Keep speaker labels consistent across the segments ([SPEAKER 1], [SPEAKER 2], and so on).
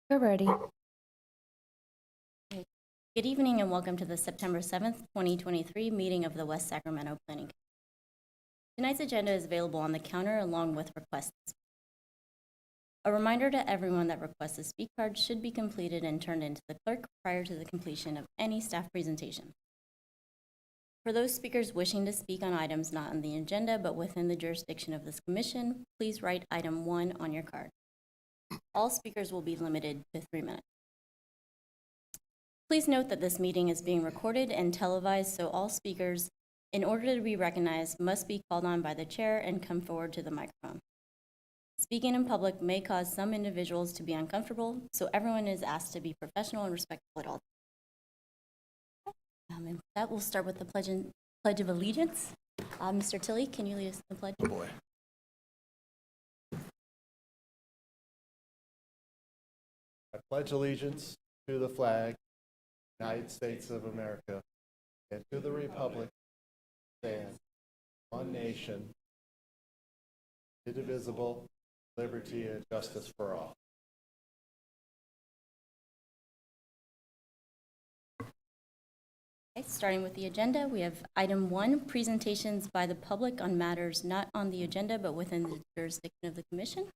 [SPEAKER 1] We're ready.
[SPEAKER 2] Good evening and welcome to the September 7th, 2023 meeting of the West Sacramento Planning Commission. Tonight's agenda is available on the counter along with requests. A reminder to everyone that requests to speak cards should be completed and turned into the clerk prior to the completion of any staff presentation. For those speakers wishing to speak on items not on the agenda but within the jurisdiction of this commission, please write item 1 on your card. All speakers will be limited to 3 minutes. Please note that this meeting is being recorded and televised, so all speakers, in order to be recognized, must be called on by the chair and come forward to the microphone. Speaking in public may cause some individuals to be uncomfortable, so everyone is asked to be professional and respectful at all times. And with that, we'll start with the Pledge of Allegiance. Mr. Tilley, can you lead us in the pledge?
[SPEAKER 3] Boy. I pledge allegiance to the flag, United States of America, and to the republic that stands one nation, indivisible, liberty and justice for all.
[SPEAKER 2] Okay, starting with the agenda, we have item 1, presentations by the public on matters not on the agenda but within the jurisdiction of the commission.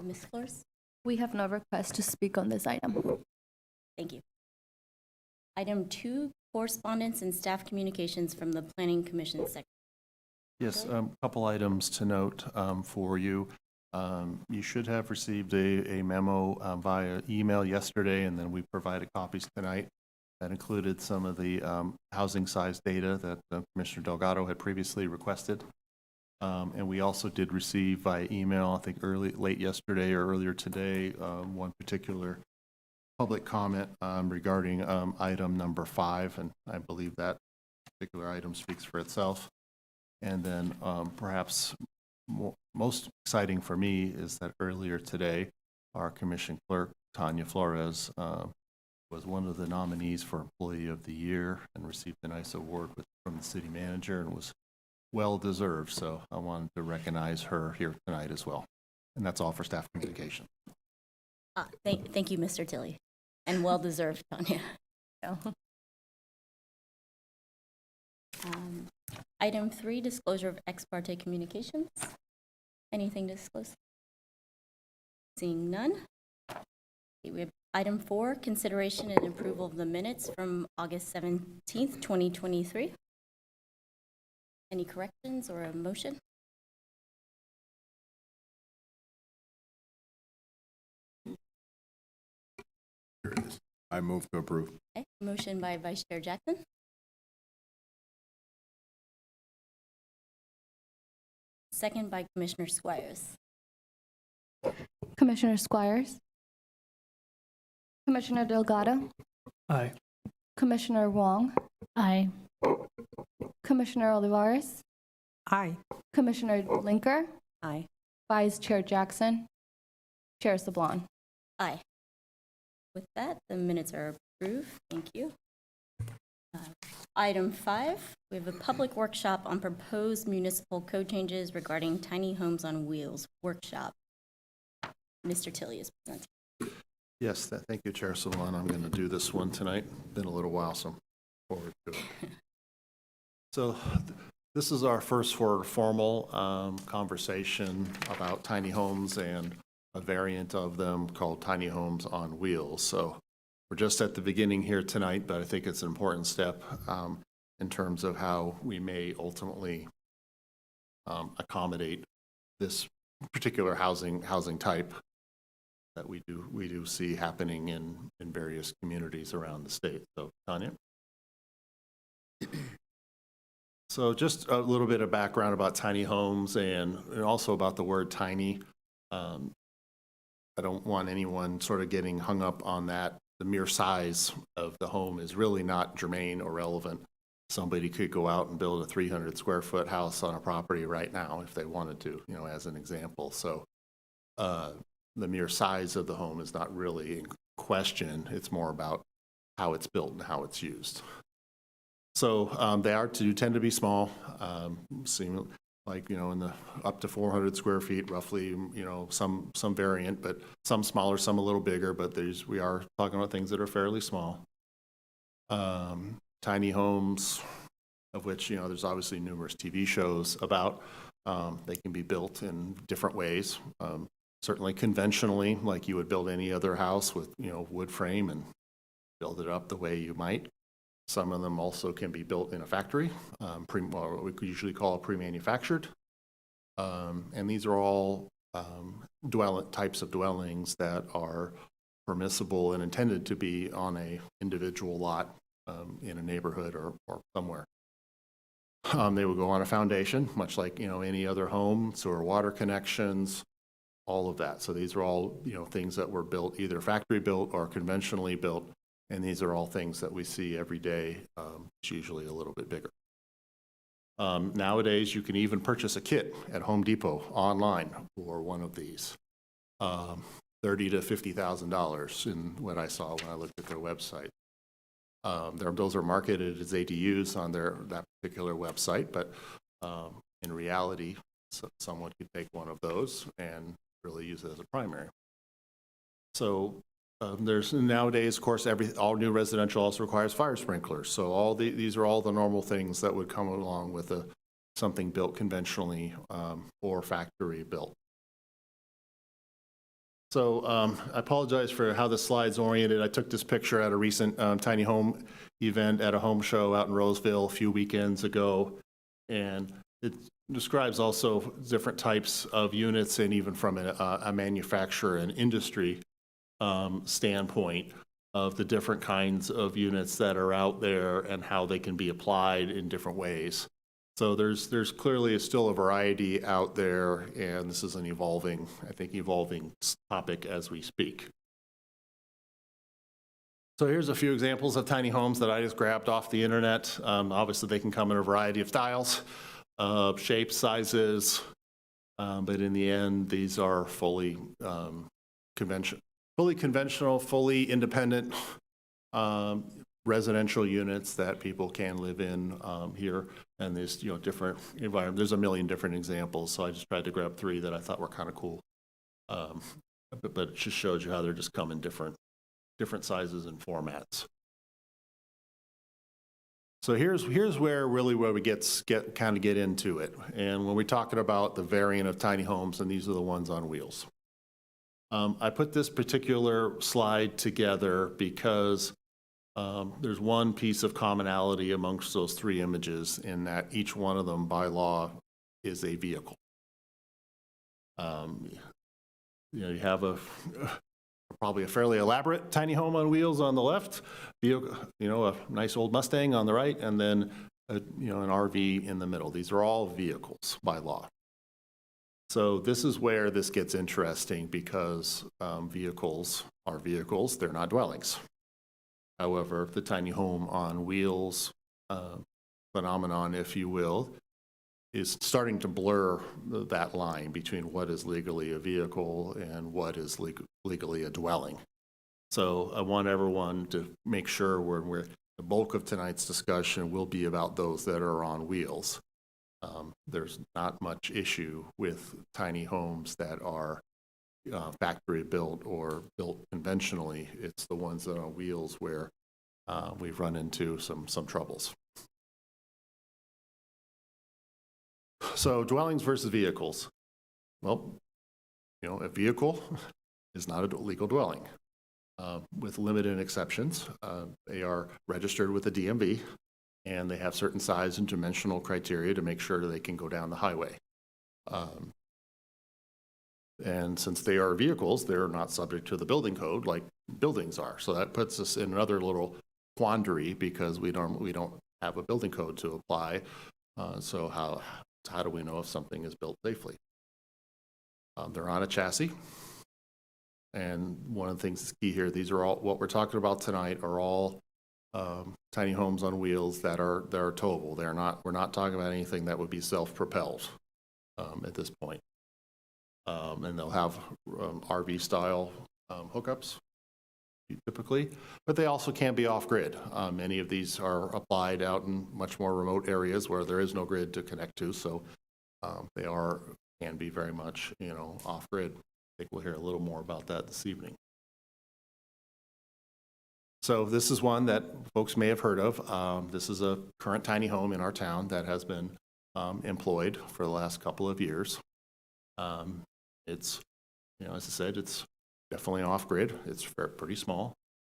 [SPEAKER 2] Ms. Flores?
[SPEAKER 1] We have no request to speak on this item.
[SPEAKER 2] Thank you. Item 2, correspondence and staff communications from the Planning Commission Secretary.
[SPEAKER 4] Yes, a couple items to note for you. You should have received a memo via email yesterday, and then we provided copies tonight. That included some of the housing size data that Commissioner Delgado had previously requested. And we also did receive via email, I think late yesterday or earlier today, one particular public comment regarding item number 5, and I believe that particular item speaks for itself. And then perhaps most exciting for me is that earlier today, our commission clerk, Tanya Flores, was one of the nominees for Employee of the Year and received a nice award from the city manager and was well deserved. So I wanted to recognize her here tonight as well. And that's all for staff communication.
[SPEAKER 2] Thank you, Mr. Tilley, and well deserved, Tanya. Item 3, disclosure of ex parte communications. Anything to disclose? Seeing none. Okay, we have item 4, consideration and approval of the minutes from August 17th, 2023. Any corrections or a motion?
[SPEAKER 5] Here it is. I move to approve.
[SPEAKER 2] Okay, motion by Vice Chair Jackson. Second by Commissioner Squires.
[SPEAKER 1] Commissioner Squires. Commissioner Delgado.
[SPEAKER 4] Aye.
[SPEAKER 1] Commissioner Wong.
[SPEAKER 6] Aye.
[SPEAKER 1] Commissioner Olivares.
[SPEAKER 6] Aye.
[SPEAKER 1] Commissioner Linker.
[SPEAKER 2] Aye.
[SPEAKER 1] Vice Chair Jackson. Chair Sablon.
[SPEAKER 2] Aye. With that, the minutes are approved. Thank you. Item 5, we have a public workshop on proposed municipal code changes regarding tiny homes on wheels workshop. Mr. Tilley is presenting.
[SPEAKER 4] Yes, thank you, Chair Salon. I'm going to do this one tonight. Been a little while, so I'm forward to it. So this is our first formal conversation about tiny homes and a variant of them called tiny homes on wheels. So we're just at the beginning here tonight, but I think it's an important step in terms of how we may ultimately accommodate this particular housing type that we do see happening in various communities around the state. So, Tanya. So just a little bit of background about tiny homes and also about the word tiny. I don't want anyone sort of getting hung up on that. The mere size of the home is really not germane or relevant. Somebody could go out and build a 300 square foot house on a property right now if they wanted to, as an example. So the mere size of the home is not really in question. It's more about how it's built and how it's used. So they tend to be small. like, in the up to 400 square feet roughly, some variant, but some smaller, some a little bigger, but we are talking about things that are fairly small. Tiny homes, of which, there's obviously numerous TV shows about. They can be built in different ways. Certainly conventionally, like you would build any other house with, wood frame and build it up the way you might. Some of them also can be built in a factory, what we usually call pre-manufactured. And these are all types of dwellings that are permissible and intended to be on a individual lot in a neighborhood or somewhere. They would go on a foundation, much like, any other home, sewer, water connections, all of that. So these are all, things that were built, either factory built or conventionally built. And these are all things that we see every day. It's usually a little bit bigger. Nowadays, you can even purchase a kit at Home Depot online for one of these. $30,000 to $50,000 in what I saw when I looked at their website. Those are marketed as ADUs on that particular website, but in reality, someone could take one of those and really use it as a primary. So there's nowadays, of course, all new residential also requires fire sprinklers. So these are all the normal things that would come along with something built conventionally or factory built. So I apologize for how the slide's oriented. I took this picture at a recent tiny home event at a home show out in Roseville a few weekends ago. And it describes also different types of units, and even from a manufacturer and industry standpoint of the different kinds of units that are out there and how they can be applied in different ways. So there's clearly still a variety out there, and this is an evolving topic as we speak. So here's a few examples of tiny homes that I just grabbed off the internet. Obviously, they can come in a variety of styles, shapes, sizes, but in the end, these are fully conventional, fully independent residential units that people can live in here. And there's different environments. There's a million different examples, so I just tried to grab 3 that I thought were kind of cool. But it just shows you how they're just come in different sizes and formats. So here's where we get into it. And when we're talking about the variant of tiny homes, and these are the ones on wheels. I put this particular slide together because there's one piece of commonality amongst those 3 images, in that each one of them by law is a vehicle. You have probably a fairly elaborate tiny home on wheels on the left, a nice old Mustang on the right, and then an RV in the middle. These are all vehicles by law. So this is where this gets interesting, because vehicles are vehicles, they're not dwellings. However, the tiny home on wheels phenomenon, if you will, is starting to blur that line between what is legally a vehicle and what is legally a dwelling. So I want everyone to make sure the bulk of tonight's discussion will be about those that are on wheels. There's not much issue with tiny homes that are factory built or built conventionally. It's the ones that are on wheels where we've run into some troubles. So dwellings versus vehicles. Well, a vehicle is not a legal dwelling, with limited exceptions. They are registered with the DMV, and they have certain size and dimensional criteria to make sure that they can go down the highway. And since they are vehicles, they're not subject to the building code like buildings are. So that puts us in another little quandary, because we don't have a building code to apply. So how do we know if something is built safely? They're on a chassis. And one of the things that's key here, these are all, what we're talking about tonight are all tiny homes on wheels that are towable. We're not talking about anything that would be self-propelled at this point. And they'll have RV style hookups typically, but they also can be off-grid. Many of these are applied out in much more remote areas where there is no grid to connect to, so They can be very much, off-grid. I think we'll hear a little more about that this evening. So this is one that folks may have heard of. This is a current tiny home in our town that has been employed for the last couple of years. It's, as I said, it's definitely off-grid. It's pretty small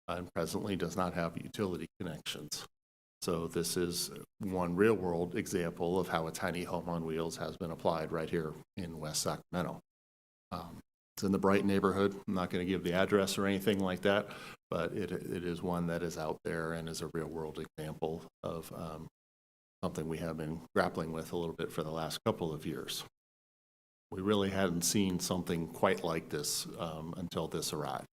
[SPEAKER 4] and presently does not have utility connections. So this is one real-world example of how a tiny home on wheels has been applied right here in West Sacramento. It's in the Bright neighborhood. I'm not going to give the address or anything like that, but it is one that is out there and is a real-world example of something we have been grappling with a little bit for the last couple of years. We really hadn't seen something quite like this until this arrived.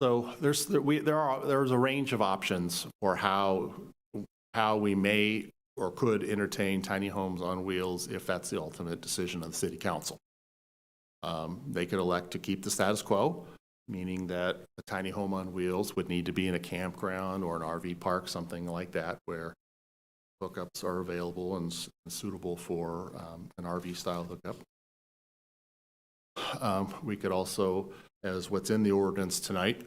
[SPEAKER 4] So there's a range of options for how we may or could entertain tiny homes on wheels if that's the ultimate decision of the city council. They could elect to keep the status quo, meaning that a tiny home on wheels would need to be in a campground or an RV park, something like that, where hookups are available and suitable for an RV style hookup. We could also, as what's in the ordinance tonight,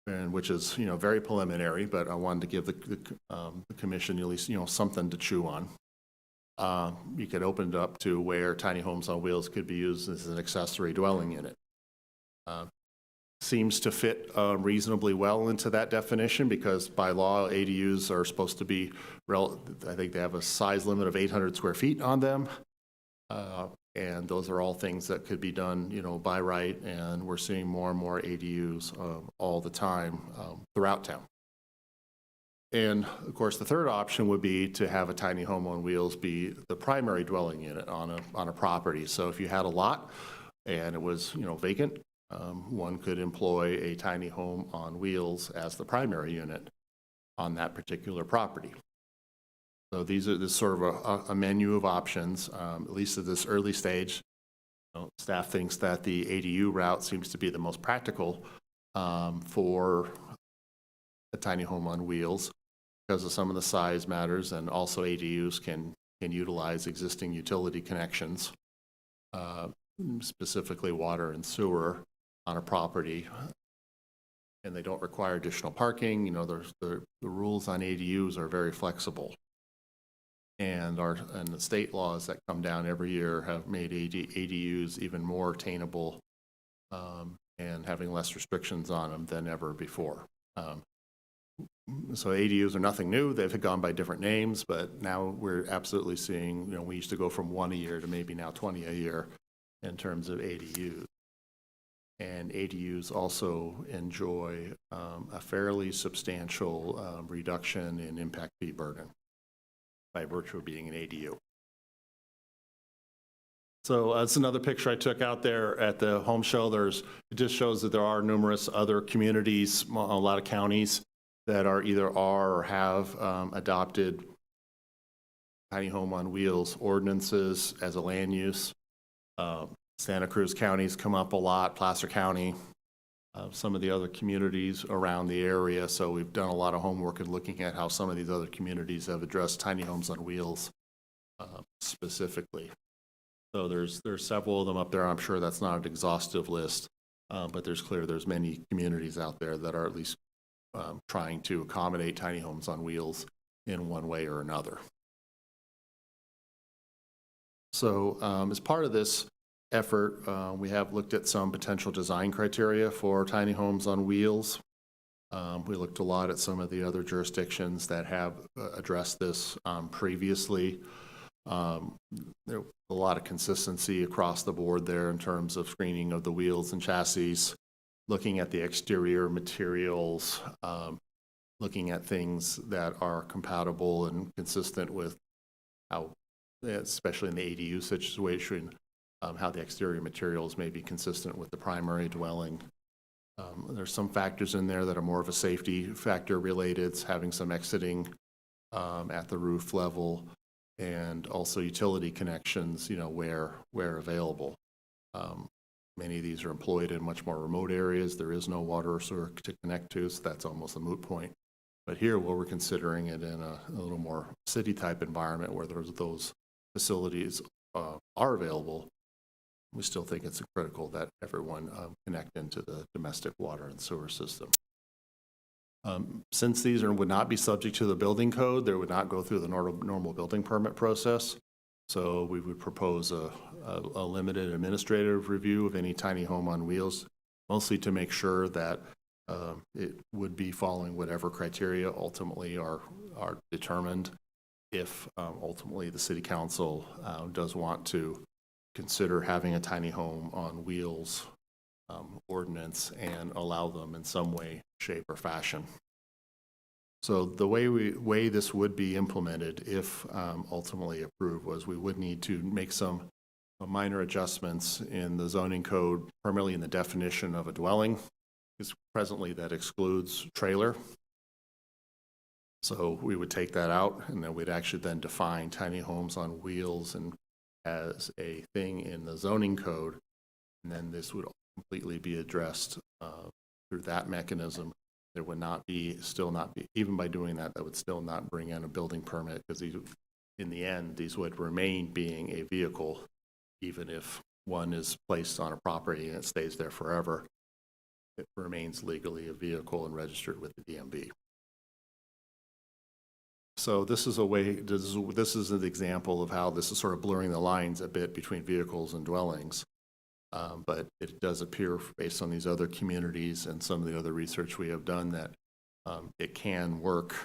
[SPEAKER 4] and which is very preliminary, but I wanted to give the commission at least something to chew on. You could open it up to where tiny homes on wheels could be used as an accessory dwelling unit. Seems to fit reasonably well into that definition because by law ADUs are supposed to be, I think they have a size limit of 800 square feet on them. And those are all things that could be done, by right, and we're seeing more and more ADUs all the time throughout town. And of course, the third option would be to have a tiny home on wheels be the primary dwelling unit on a property. So if you had a lot and it was, vacant, one could employ a tiny home on wheels as the primary unit on that particular property. So this is sort of a menu of options, at least at this early stage. Staff thinks that the ADU route seems to be the most practical for a tiny home on wheels because of some of the size matters, and also ADUs can utilize existing utility connections, specifically water and sewer on a property, and they don't require additional parking. The rules on ADUs are very flexible. And the state laws that come down every year have made ADUs even more attainable and having less restrictions on them than ever before. So ADUs are nothing new. They've gone by different names, but now we're absolutely seeing, we used to go from 1 a year to maybe now 20 a year in terms of ADUs. And ADUs also enjoy a fairly substantial reduction in impact fee burden by virtue of being an ADU. So that's another picture I took out there at the home show. It just shows that there are numerous other communities, a lot of counties that are or have adopted tiny home on wheels ordinances as a land use. Santa Cruz counties come up a lot, Placer County, some of the other communities around the area. So we've done a lot of homework in looking at how some of these other communities have addressed tiny homes on wheels specifically. So there's several of them up there. I'm sure that's not an exhaustive list, but there's many communities out there that are at least trying to accommodate tiny homes on wheels in one way or another. So as part of this effort, we have looked at some potential design criteria for tiny homes on wheels. We looked a lot at some of the other jurisdictions that have addressed this previously. There was a lot of consistency across the board there in terms of screening of the wheels and chassis, looking at the exterior materials, looking at things that are compatible and consistent with how, especially in the ADU situation, how the exterior materials may be consistent with the primary dwelling. There's some factors in there that are more of a safety factor related, having some exiting at the roof level, and also utility connections, where available. Many of these are employed in much more remote areas. There is no water or sewer to connect to, so that's almost a moot point. But here, where we're considering it in a little more city-type environment where those facilities are available, we still think it's critical that everyone connect into the domestic water and sewer system. Since these would not be subject to the building code, they would not go through the normal building permit process. So we would propose a limited administrative review of any tiny home on wheels, mostly to make sure that it would be following whatever criteria ultimately are determined. If ultimately the city council does want to consider having a tiny home on wheels ordinance and allow them in some way, shape, or fashion. So the way this would be implemented, if ultimately approved, was we would need to make some minor adjustments in the zoning code, primarily in the definition of a dwelling, because presently that excludes trailer. So we would take that out, and then we'd actually then define tiny homes on wheels and as a thing in the zoning code, and then this would completely be addressed through that mechanism. There would still not be, even by doing that, that would still not bring in a building permit, because in the end, these would remain being a vehicle, even if one is placed on a property and it stays there forever. It remains legally a vehicle and registered with the DMV. So this is this is an example of how this is sort of blurring the lines a bit between vehicles and dwellings. But it does appear, based on these other communities and some of the other research we have done, that it can work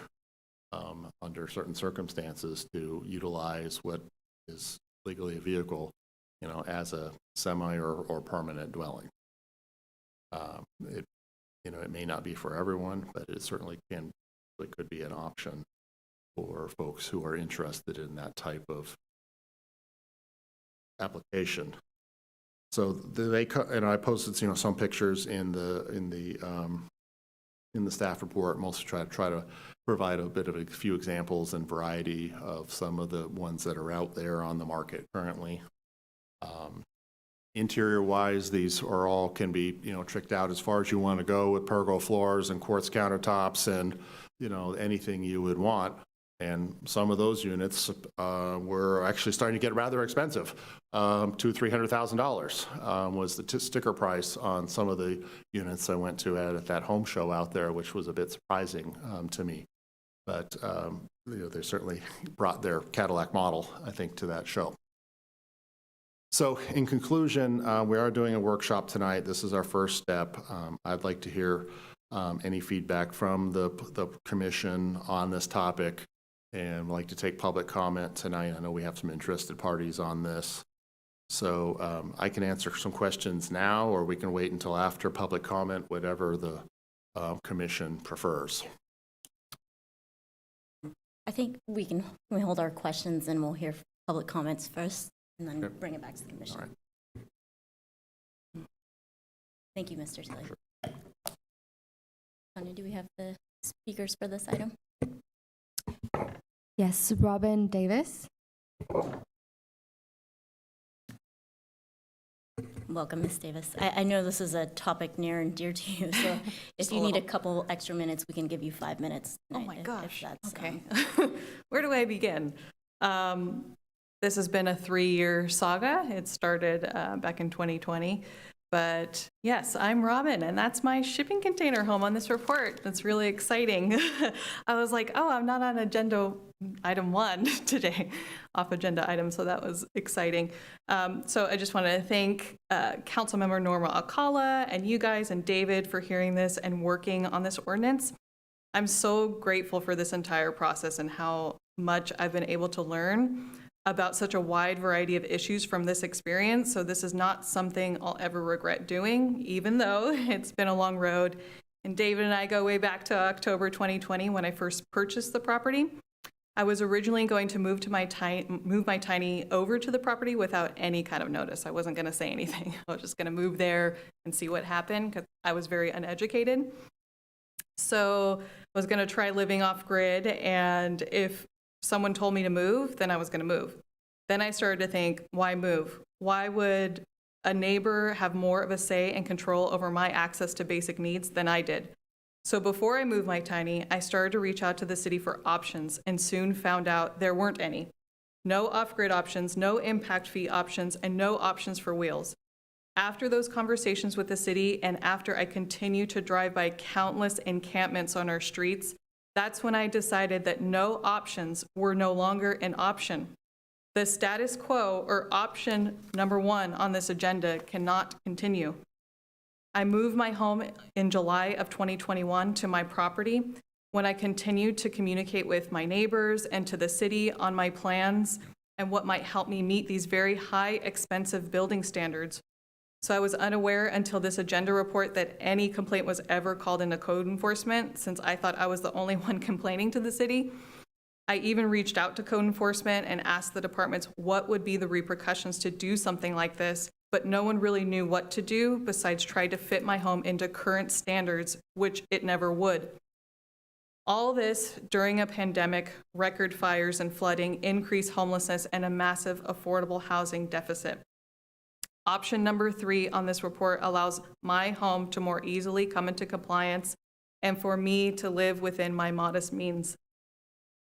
[SPEAKER 4] under certain circumstances to utilize what is legally a vehicle, as a semi or permanent dwelling. It may not be for everyone, but it certainly could be an option for folks who are interested in that type of application. So I posted some pictures in the staff report, mostly try to provide a bit of a few examples and variety of some of the ones that are out there on the market currently. Interior wise, these are all can be tricked out as far as you want to go with pergo floors and quartz countertops and anything you would want. And some of those units were actually starting to get rather expensive. $200,000-$300,000 was the sticker price on some of the units I went to at that home show out there, which was a bit surprising to me. But they certainly brought their Cadillac model, I think, to that show. So in conclusion, we are doing a workshop tonight. This is our first step. I'd like to hear any feedback from the commission on this topic, and I'd like to take public comment tonight. I know we have some interested parties on this. So I can answer some questions now, or we can wait until after public comment, whatever the commission prefers.
[SPEAKER 2] I think we hold our questions and we'll hear public comments first and then
[SPEAKER 4] Okay.
[SPEAKER 2] bring it back to the commission.
[SPEAKER 4] All right.
[SPEAKER 2] Thank you, Mr. Tilly. Tanya, do we have the speakers for this item?
[SPEAKER 1] Yes, Robin Davis.
[SPEAKER 2] Welcome, Ms. Davis. I know this is a topic near and dear to you, so if you need a couple extra minutes, we can give you 5 minutes
[SPEAKER 6] Oh
[SPEAKER 2] tonight.
[SPEAKER 6] my
[SPEAKER 2] if
[SPEAKER 6] gosh,
[SPEAKER 2] that's,
[SPEAKER 6] okay. Where do I begin? This has been a 3-year saga. It started back in 2020. But yes, I'm Robin, and that's my shipping container home on this report. That's really exciting. I was like, oh, I'm not on agenda item 1 today, off agenda item, so that was exciting. So I just want to thank Councilmember Norma Alcala and you guys and David for hearing this and working on this ordinance. I'm so grateful for this entire process and how much I've been able to learn about such a wide variety of issues from this experience. So this is not something I'll ever regret doing, even though it's been a long road. And David and I go way back to October 2020 when I first purchased the property. I was originally going to move my tiny over to the property without any kind of notice. I wasn't going to say anything. I was just going to move there and see what happened because I was very uneducated. So I was going to try living off grid, and if someone told me to move, then I was going to move. Then I started to think, why move? Why would a neighbor have more of a say and control over my access to basic needs than I did? So before I moved my tiny, I started to reach out to the city for options and soon found out there weren't any. No off-grid options, no impact fee options, and no options for wheels. After those conversations with the city and after I continued to drive by countless encampments on our streets, that's when I decided that no options were no longer an option. The status quo, or option number 1 on this agenda, cannot continue. I moved my home in July of 2021 to my property when I continued to communicate with my neighbors and to the city on my plans and what might help me meet these very high, expensive building standards. So I was unaware until this agenda report that any complaint was ever called into code enforcement, since I thought I was the only one complaining to the city. I even reached out to code enforcement and asked the departments what would be the repercussions to do something like this, but no one really knew what to do besides try to fit my home into current standards, which it never would. All this during a pandemic, record fires and flooding, increased homelessness, and a massive affordable housing deficit. Option number 3 on this report allows my home to more easily come into compliance and for me to live within my modest means.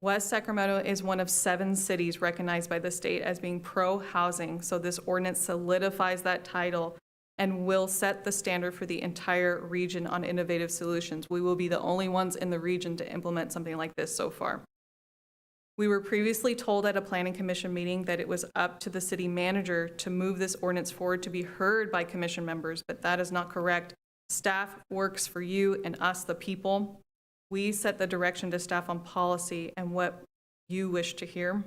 [SPEAKER 6] West Sacramento is one of 7 cities recognized by the state as being pro-housing, so this ordinance solidifies that title and will set the standard for the entire region on innovative solutions. We will be the only ones in the region to implement something like this so far. We were previously told at a planning commission meeting that it was up to the city manager to move this ordinance forward to be heard by commission members, but that is not correct. Staff works for you and us, the people. We set the direction to staff on policy and what you wish to hear.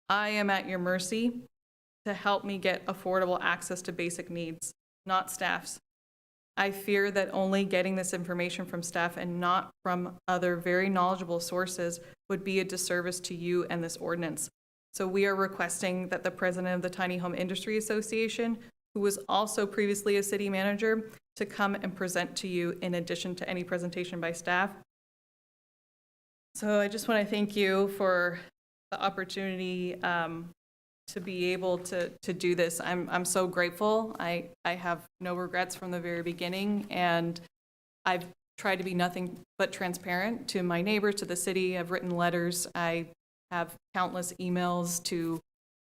[SPEAKER 6] I am at your mercy to help me get affordable access to basic needs, not staff's. I fear that only getting this information from staff and not from other very knowledgeable sources would be a disservice to you and this ordinance. So we are requesting that the president of the Tiny Home Industry Association, who was also previously a city manager, to come and present to you in addition to any presentation by staff. So I just want to thank you for the opportunity to be able to do this. I'm so grateful. I have no regrets from the very beginning, and I've tried to be nothing but transparent to my neighbors, to the city. I've written letters. I have countless emails to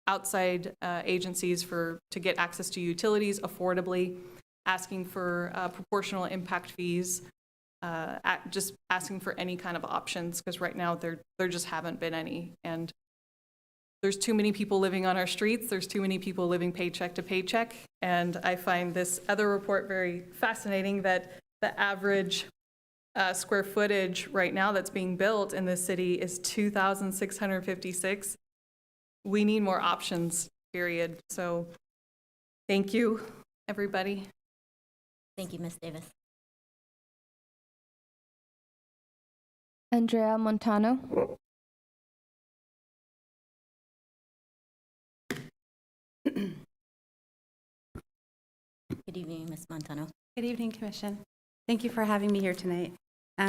[SPEAKER 6] outside agencies to get access to utilities affordably, asking for proportional impact fees, just asking for any kind of options, because right now there just haven't been any. And there's too many people living on our streets. There's too many people living paycheck to paycheck. And I find this other report very fascinating, that the average square footage right now that's being built in this city is 2,656. We need more options, period. So thank you, everybody.
[SPEAKER 2] Thank you, Ms. Davis.
[SPEAKER 1] Andrea Montano.
[SPEAKER 2] Good evening, Ms. Montano.
[SPEAKER 7] Good evening, Commission. Thank you for having me here tonight.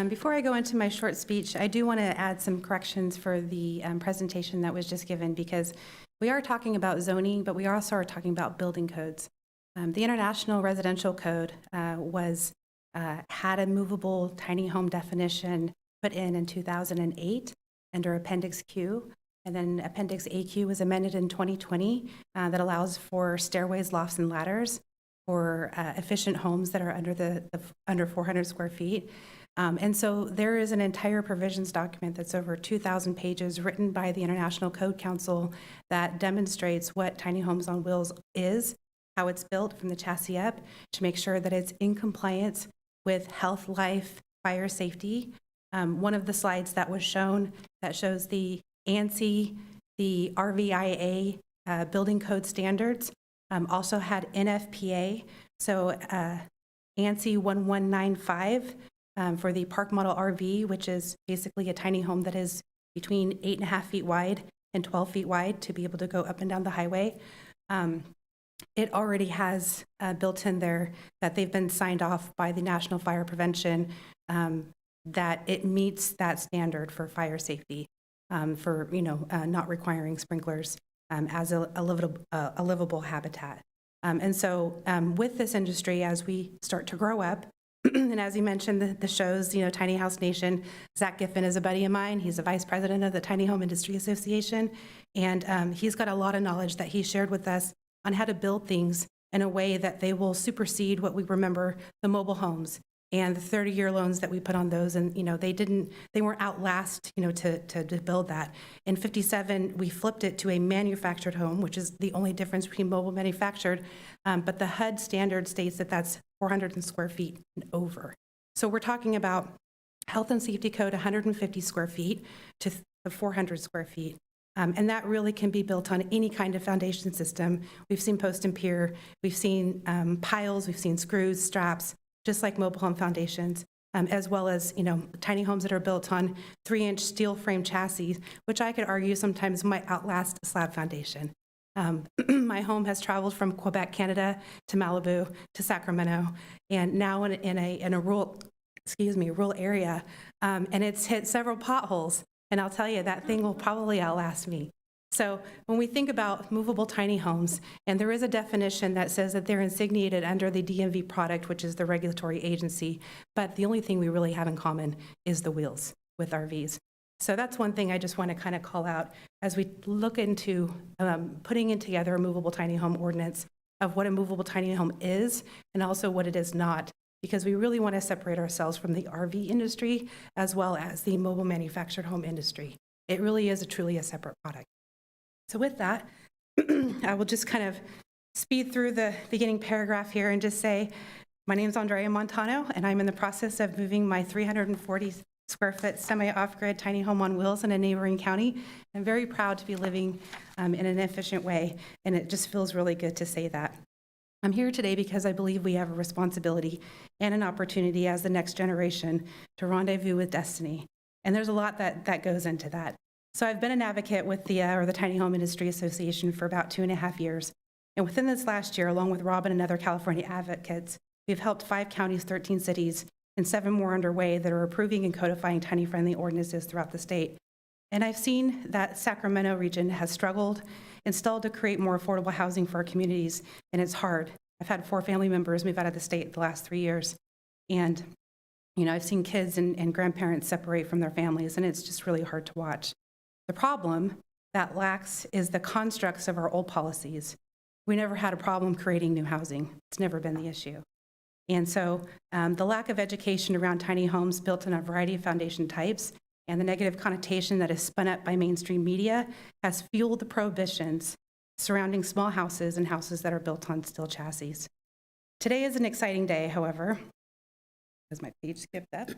[SPEAKER 7] Before I go into my short speech, I do want to add some corrections for the presentation that was just given, because we are talking about zoning, but we also are talking about building codes. The International Residential Code had a movable tiny home definition put in 2008 under Appendix Q, and then Appendix AQ was amended in 2020 that allows for stairways, lofts, and ladders for efficient homes that are under 400 square feet. And so there is an entire provisions document that's over 2,000 pages written by the International Code Council that demonstrates what tiny homes on wheels is, how it's built from the chassis up, to make sure that it's in compliance with health, life, fire safety. One of the slides that was shown that shows the ANSI, the RVIA building code standards, also had NFPA. So ANSI 1195 for the park model RV, which is basically a tiny home that is between 8.5 feet wide and 12 feet wide to be able to go up and down the highway. It already has built in there that they've been signed off by the National Fire Prevention, that it meets that standard for fire safety, for not requiring sprinklers as a livable habitat. And so with this industry, as we start to grow up, And as you mentioned, the shows, Tiny House Nation, Zach Giffen is a buddy of mine. He's the vice president of the Tiny Home Industry Association. And he's got a lot of knowledge that he shared with us on how to build things in a way that they will supersede what we remember the mobile homes and the 30-year loans that we put on those. And, they weren't outlast, to build that. In 57, we flipped it to a manufactured home, which is the only difference between mobile manufactured. But the HUD standard states that that's 400 square feet and over. So we're talking about health and safety code 150 square feet to 400 square feet. And that really can be built on any kind of foundation system. We've seen post and pier, we've seen piles, we've seen screws, straps, just like mobile home foundations, as well as, tiny homes that are built on 3-inch steel frame chassis, which I could argue sometimes might outlast a slab foundation. My home has traveled from Quebec, Canada, to Malibu, to Sacramento, and now in a rural area, and it's hit several potholes. And I'll tell you, that thing will probably outlast me. So when we think about movable tiny homes, and there is a definition that says that they're insigniated under the DMV product, which is the regulatory agency, but the only thing we really have in common is the wheels with RVs. So that's one thing I just want to kind of call out as we look into putting in together a movable tiny home ordinance of what a movable tiny home is and also what it is not, because we really want to separate ourselves from the RV industry as well as the mobile manufactured home industry. It really is truly a separate product. So with that, I will just kind of speed through the beginning paragraph here and just say, my name is Andrea Montano, and I'm in the process of moving my 340 square foot semi-off-grid tiny home on wheels in a neighboring county. I'm very proud to be living in an efficient way, and it just feels really good to say that. I'm here today because I believe we have a responsibility and an opportunity as the next generation to rendezvous with destiny. And there's a lot that goes into that. So I've been an advocate with the Tiny Home Industry Association for about 2.5 years. And within this last year, along with Robin and other California advocates, we've helped 5 counties, 13 cities, and 7 more underway that are approving and codifying tiny-friendly ordinances throughout the state. And I've seen that Sacramento region has struggled and stalled to create more affordable housing for our communities, and it's hard. I've had 4 family members move out of the state the last 3 years. And, I've seen kids and grandparents separate from their families, and it's just really hard to watch. The problem that lacks is the constructs of our old policies. We never had a problem creating new housing. It's never been the issue. And so the lack of education around tiny homes built on a variety of foundation types and the negative connotation that is spun up by mainstream media has fueled the prohibitions surrounding small houses and houses that are built on steel chassis. Today is an exciting day, however, because my page skipped up.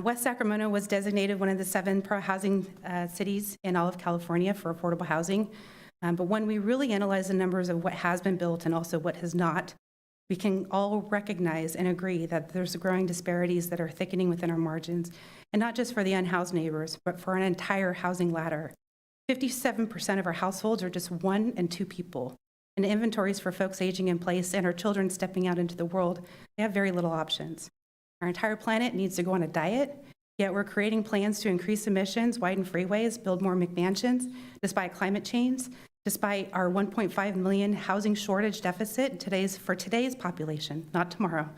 [SPEAKER 7] West Sacramento was designated one of the 7 pro-housing cities in all of California for affordable housing. But when we really analyze the numbers of what has been built and also what has not, we can all recognize and agree that there's growing disparities that are thickening within our margins, and not just for the unhoused neighbors, but for an entire housing ladder. 57% of our households are just 1 and 2 people. And inventories for folks aging in place and our children stepping out into the world, they have very little options. Our entire planet needs to go on a diet, yet we're creating plans to increase emissions, widen freeways, build more McMansions, despite climate change, despite our 1.5 million housing shortage deficit for today's population, not tomorrow,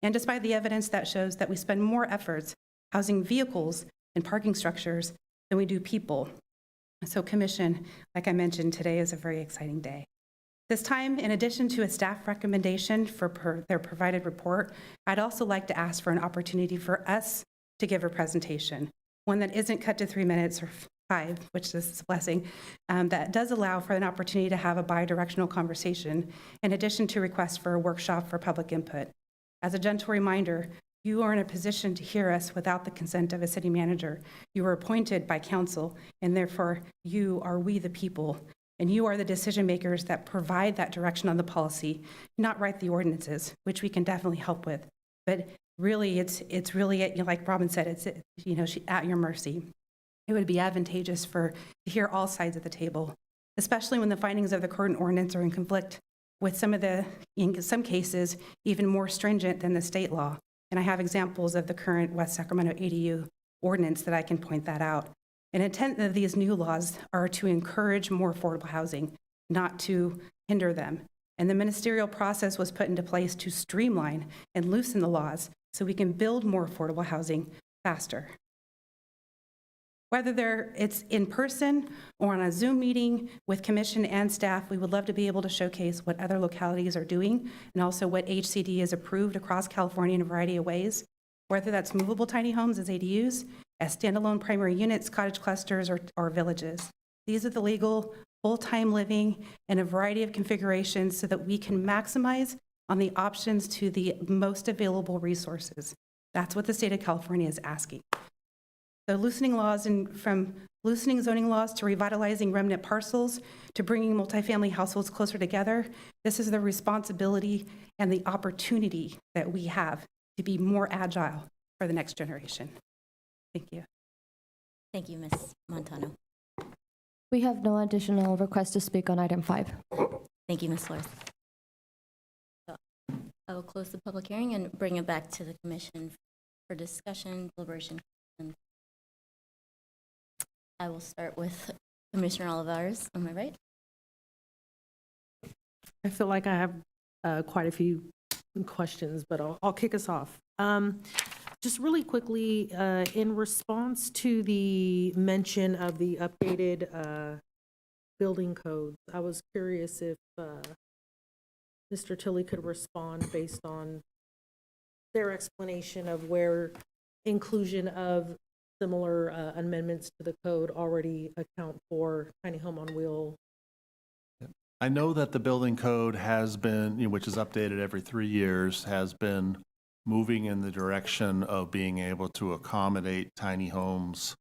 [SPEAKER 7] and despite the evidence that shows that we spend more efforts housing vehicles and parking structures than we do people. So Commission, like I mentioned, today is a very exciting day. This time, in addition to a staff recommendation for their provided report, I'd also like to ask for an opportunity for us to give a presentation, one that isn't cut to 3 minutes or 5, which is a blessing, that does allow for an opportunity to have a bi-directional conversation, in addition to requests for a workshop for public input. As a gentle reminder, you are in a position to hear us without the consent of a city manager. You are appointed by council, and therefore you are we the people. And you are the decision makers that provide that direction on the policy, not write the ordinances, which we can definitely help with. But really, it's really, like Robin said, it's at your mercy. It would be advantageous to hear all sides of the table, especially when the findings of the current ordinance are in conflict with in some cases, even more stringent than the state law. And I have examples of the current West Sacramento ADU ordinance that I can point that out. An intent of these new laws are to encourage more affordable housing, not to hinder them. And the ministerial process was put into place to streamline and loosen the laws so we can build more affordable housing faster. Whether it's in person or on a Zoom meeting with commission and staff, we would love to be able to showcase what other localities are doing and also what HCD is approved across California in a variety of ways, whether that's movable tiny homes as ADUs, as standalone primary units, cottage clusters, or villages. These are the legal full-time living in a variety of configurations so that we can maximize on the options to the most available resources. That's what the state of California is asking. So loosening laws, and from loosening zoning laws to revitalizing remnant parcels to bringing multifamily households closer together, this is the responsibility and the opportunity that we have to be more agile for the next generation. Thank you.
[SPEAKER 2] Thank you, Ms. Montano.
[SPEAKER 1] We have no additional requests to speak on item 5.
[SPEAKER 2] Thank you, Ms. Flores. So I will close the public hearing and bring it back to the commission for discussion, deliberation. And I will start with Commissioner Olivares. Am I right?
[SPEAKER 8] I feel like I have quite a few questions, but I'll kick us off. Just really quickly, in response to the mention of the updated building codes, I was curious if Mr. Tilley could respond based on their explanation of where inclusion of similar amendments to the code already account for tiny home on wheel.
[SPEAKER 4] I know that the building code has been, which is updated every 3 years, has been moving in the direction of being able to accommodate tiny homes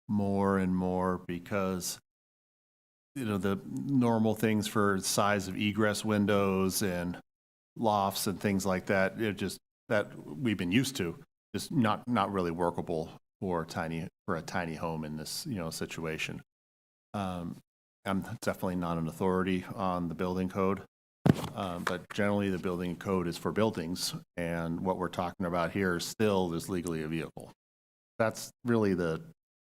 [SPEAKER 4] more and more because, the normal things for size of egress windows and lofts and things like that, that we've been used to, just not really workable for a tiny home in this, situation. I'm definitely not an authority on the building code, but generally the building code is for buildings, and what we're talking about here still is legally a vehicle. That's really the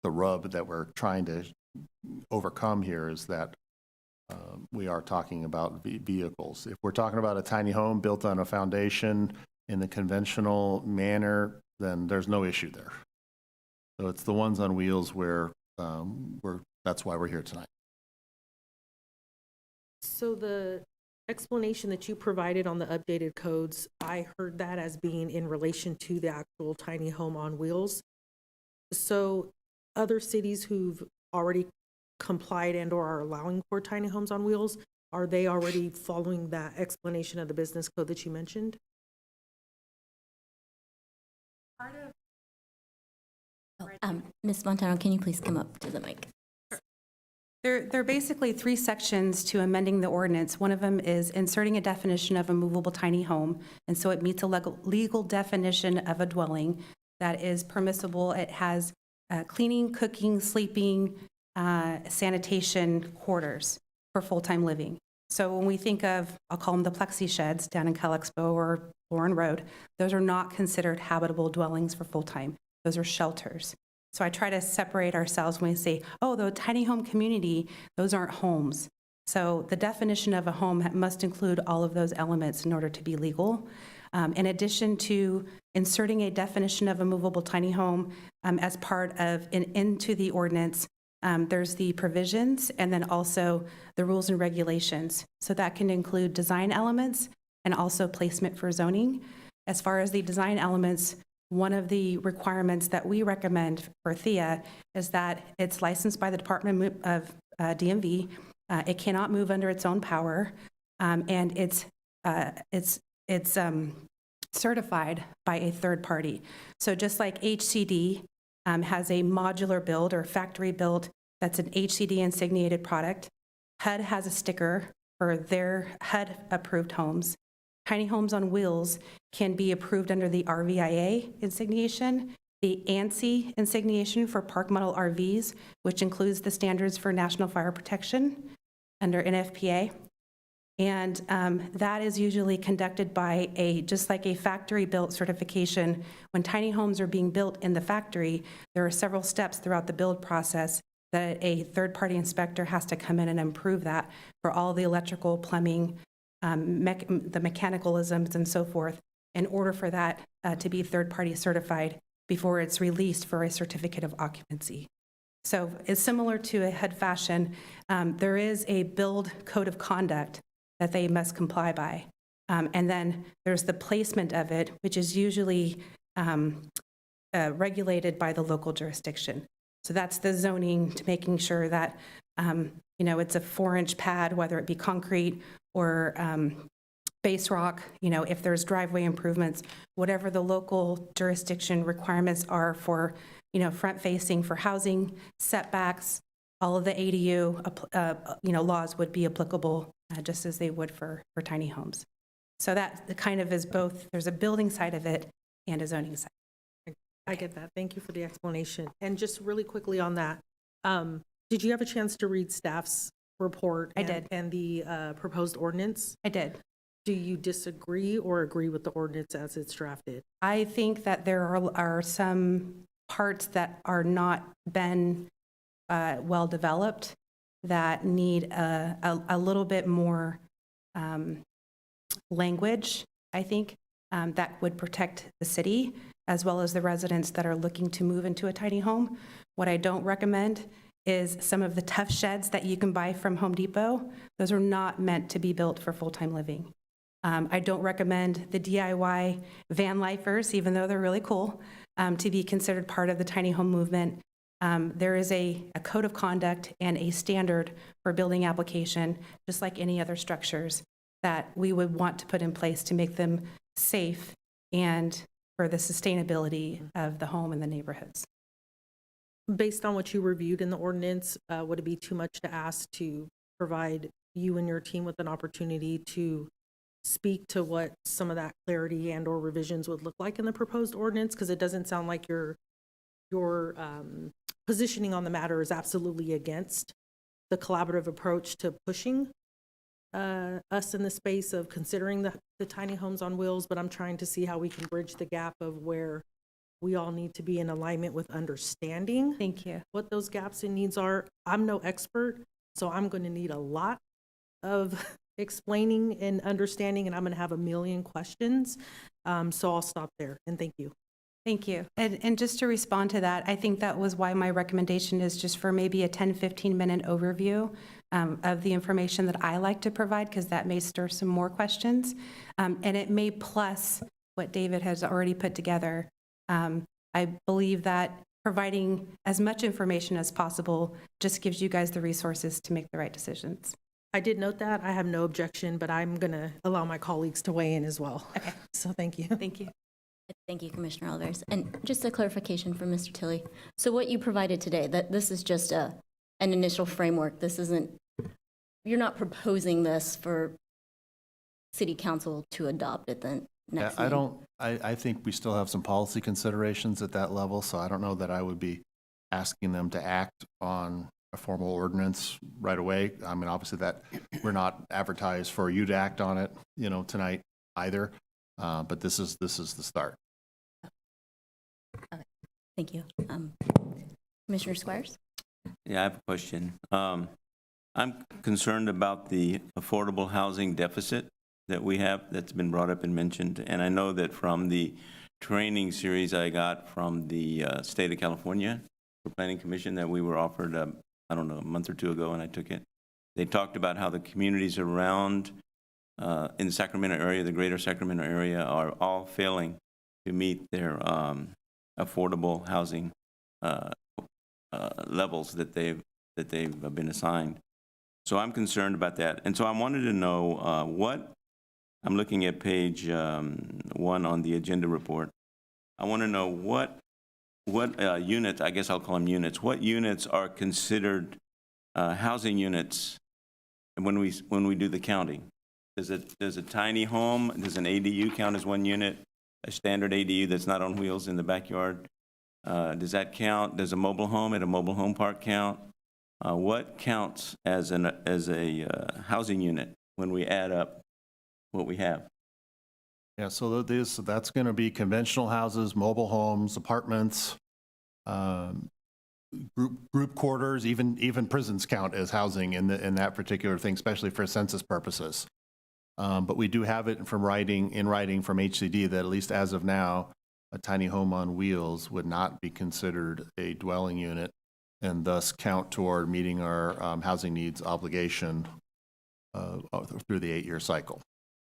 [SPEAKER 4] rub that we're trying to overcome here, is that we are talking about vehicles. If we're talking about a tiny home built on a foundation in the conventional manner, then there's no issue there. So it's the ones on wheels where that's why we're here tonight.
[SPEAKER 8] So the explanation that you provided on the updated codes, I heard that as being in relation to the actual tiny home on wheels. So other cities who've already complied and or are allowing for tiny homes on wheels, are they already following that explanation of the business code that you mentioned?
[SPEAKER 2] Ms. Montano, can you please come up to the mic?
[SPEAKER 7] There are basically 3 sections to amending the ordinance. One of them is inserting a definition of a movable tiny home, and so it meets a legal definition of a dwelling that is permissible. It has cleaning, cooking, sleeping, sanitation quarters for full-time living. So when we think of, I'll call them the plexi sheds down in Cal Expo or Lauren Road, those are not considered habitable dwellings for full-time. Those are shelters. So I try to separate ourselves when we say, oh, the tiny home community, those aren't homes. So the definition of a home must include all of those elements in order to be legal. In addition to inserting a definition of a movable tiny home as part of into the ordinance, there's the provisions and then also the rules and regulations. So that can include design elements and also placement for zoning. As far as the design elements, one of the requirements that we recommend for THEA is that it's licensed by the Department of DMV. It cannot move under its own power, and it's certified by a third party. So just like HCD has a modular build or factory build that's an HCD insigniated product, HUD has a sticker for their HUD approved homes. Tiny homes on wheels can be approved under the RVIA insigniation, the ANSI insigniation for park model RVs, which includes the standards for national fire protection under NFPA. And that is usually conducted by just like a factory built certification. When tiny homes are being built in the factory, there are several steps throughout the build process that a third party inspector has to come in and approve that for all the electrical, plumbing, the mechanicalisms and so forth, in order for that to be third-party certified before it's released for a certificate of occupancy. So it's similar to a HUD fashion. There is a build code of conduct that they must comply by. And then there's the placement of it, which is usually regulated by the local jurisdiction. So that's the zoning, to making sure that, it's a 4-inch pad, whether it be concrete or base rock, if there's driveway improvements, whatever the local jurisdiction requirements are for, front facing for housing, setbacks, all of the ADU, laws would be applicable just as they would for tiny homes. So that kind of is both, there's a building side of it and a zoning side.
[SPEAKER 8] I get that. Thank you for the explanation. And just really quickly on that, did you have a chance to read staff's report?
[SPEAKER 7] I did.
[SPEAKER 8] And the proposed ordinance?
[SPEAKER 7] I did.
[SPEAKER 8] Do you disagree or agree with the ordinance as it's drafted?
[SPEAKER 7] I think that there are some parts that are not been well developed that need a little bit more language, I think, that would protect the city as well as the residents that are looking to move into a tiny home. What I don't recommend is some of the tough sheds that you can buy from Home Depot. Those are not meant to be built for full-time living. I don't recommend the DIY van lifers, even though they're really cool, to be considered part of the tiny home movement. There is a code of conduct and a standard for building application, just like any other structures, that we would want to put in place to make them safe and for the sustainability of the home and the neighborhoods.
[SPEAKER 8] Based on what you reviewed in the ordinance, would it be too much to ask to provide you and your team with an opportunity to speak to what some of that clarity and or revisions would look like in the proposed ordinance? Because it doesn't sound like your positioning on the matter is absolutely against the collaborative approach to pushing us in the space of considering the tiny homes on wheels, but I'm trying to see how we can bridge the gap of where we all need to be in alignment with understanding
[SPEAKER 7] Thank you.
[SPEAKER 8] what those gaps and needs are. I'm no expert, so I'm going to need a lot of explaining and understanding, and I'm going to have a million questions. So I'll stop there, and thank you.
[SPEAKER 7] Thank you. And just to respond to that, I think that was why my recommendation is just for maybe a 10, 15-minute overview of the information that I like to provide, because that may stir some more questions. And it may plus what David has already put together. I believe that providing as much information as possible just gives you guys the resources to make the right decisions.
[SPEAKER 8] I did note that. I have no objection, but I'm going to allow my colleagues to weigh in as well.
[SPEAKER 7] Okay.
[SPEAKER 8] So thank you.
[SPEAKER 7] Thank you.
[SPEAKER 2] Thank you, Commissioner Alvarez. And just a clarification from Mr. Tilley. So what you provided today, that this is just an initial framework. This isn't, you're not proposing this for City Council to adopt at the next meeting.
[SPEAKER 4] I think we still have some policy considerations at that level, so I don't know that I would be asking them to act on a formal ordinance right away. I mean, obviously that we're not advertised for you to act on it, tonight either. But this is the start.
[SPEAKER 2] Okay. Thank you. Commissioner Squires?
[SPEAKER 9] Yeah, I have a question. I'm concerned about the affordable housing deficit that we have that's been brought up and mentioned. And I know that from the training series I got from the state of California for Planning Commission that we were offered, a month or two ago, and I took it. They talked about how the communities around in the Sacramento area, the greater Sacramento area, are all failing to meet their affordable housing levels that they've been assigned. So I'm concerned about that. And so I wanted to know what, I'm looking at page 1 on the agenda report. I want to know what units, I guess I'll call them units, what units are considered housing units when we do the counting? Does a tiny home, does an ADU count as one unit? A standard ADU that's not on wheels in the backyard? Does that count? Does a mobile home at a mobile home park count? What counts as a housing unit when we add up what we have?
[SPEAKER 4] Yeah, so that's going to be conventional houses, mobile homes, apartments, group quarters, even prisons count as housing in that particular thing, especially for census purposes. But we do have it from in writing from HCD that at least as of now, a tiny home on wheels would not be considered a dwelling unit and thus count toward meeting our housing needs obligation through the 8-year cycle.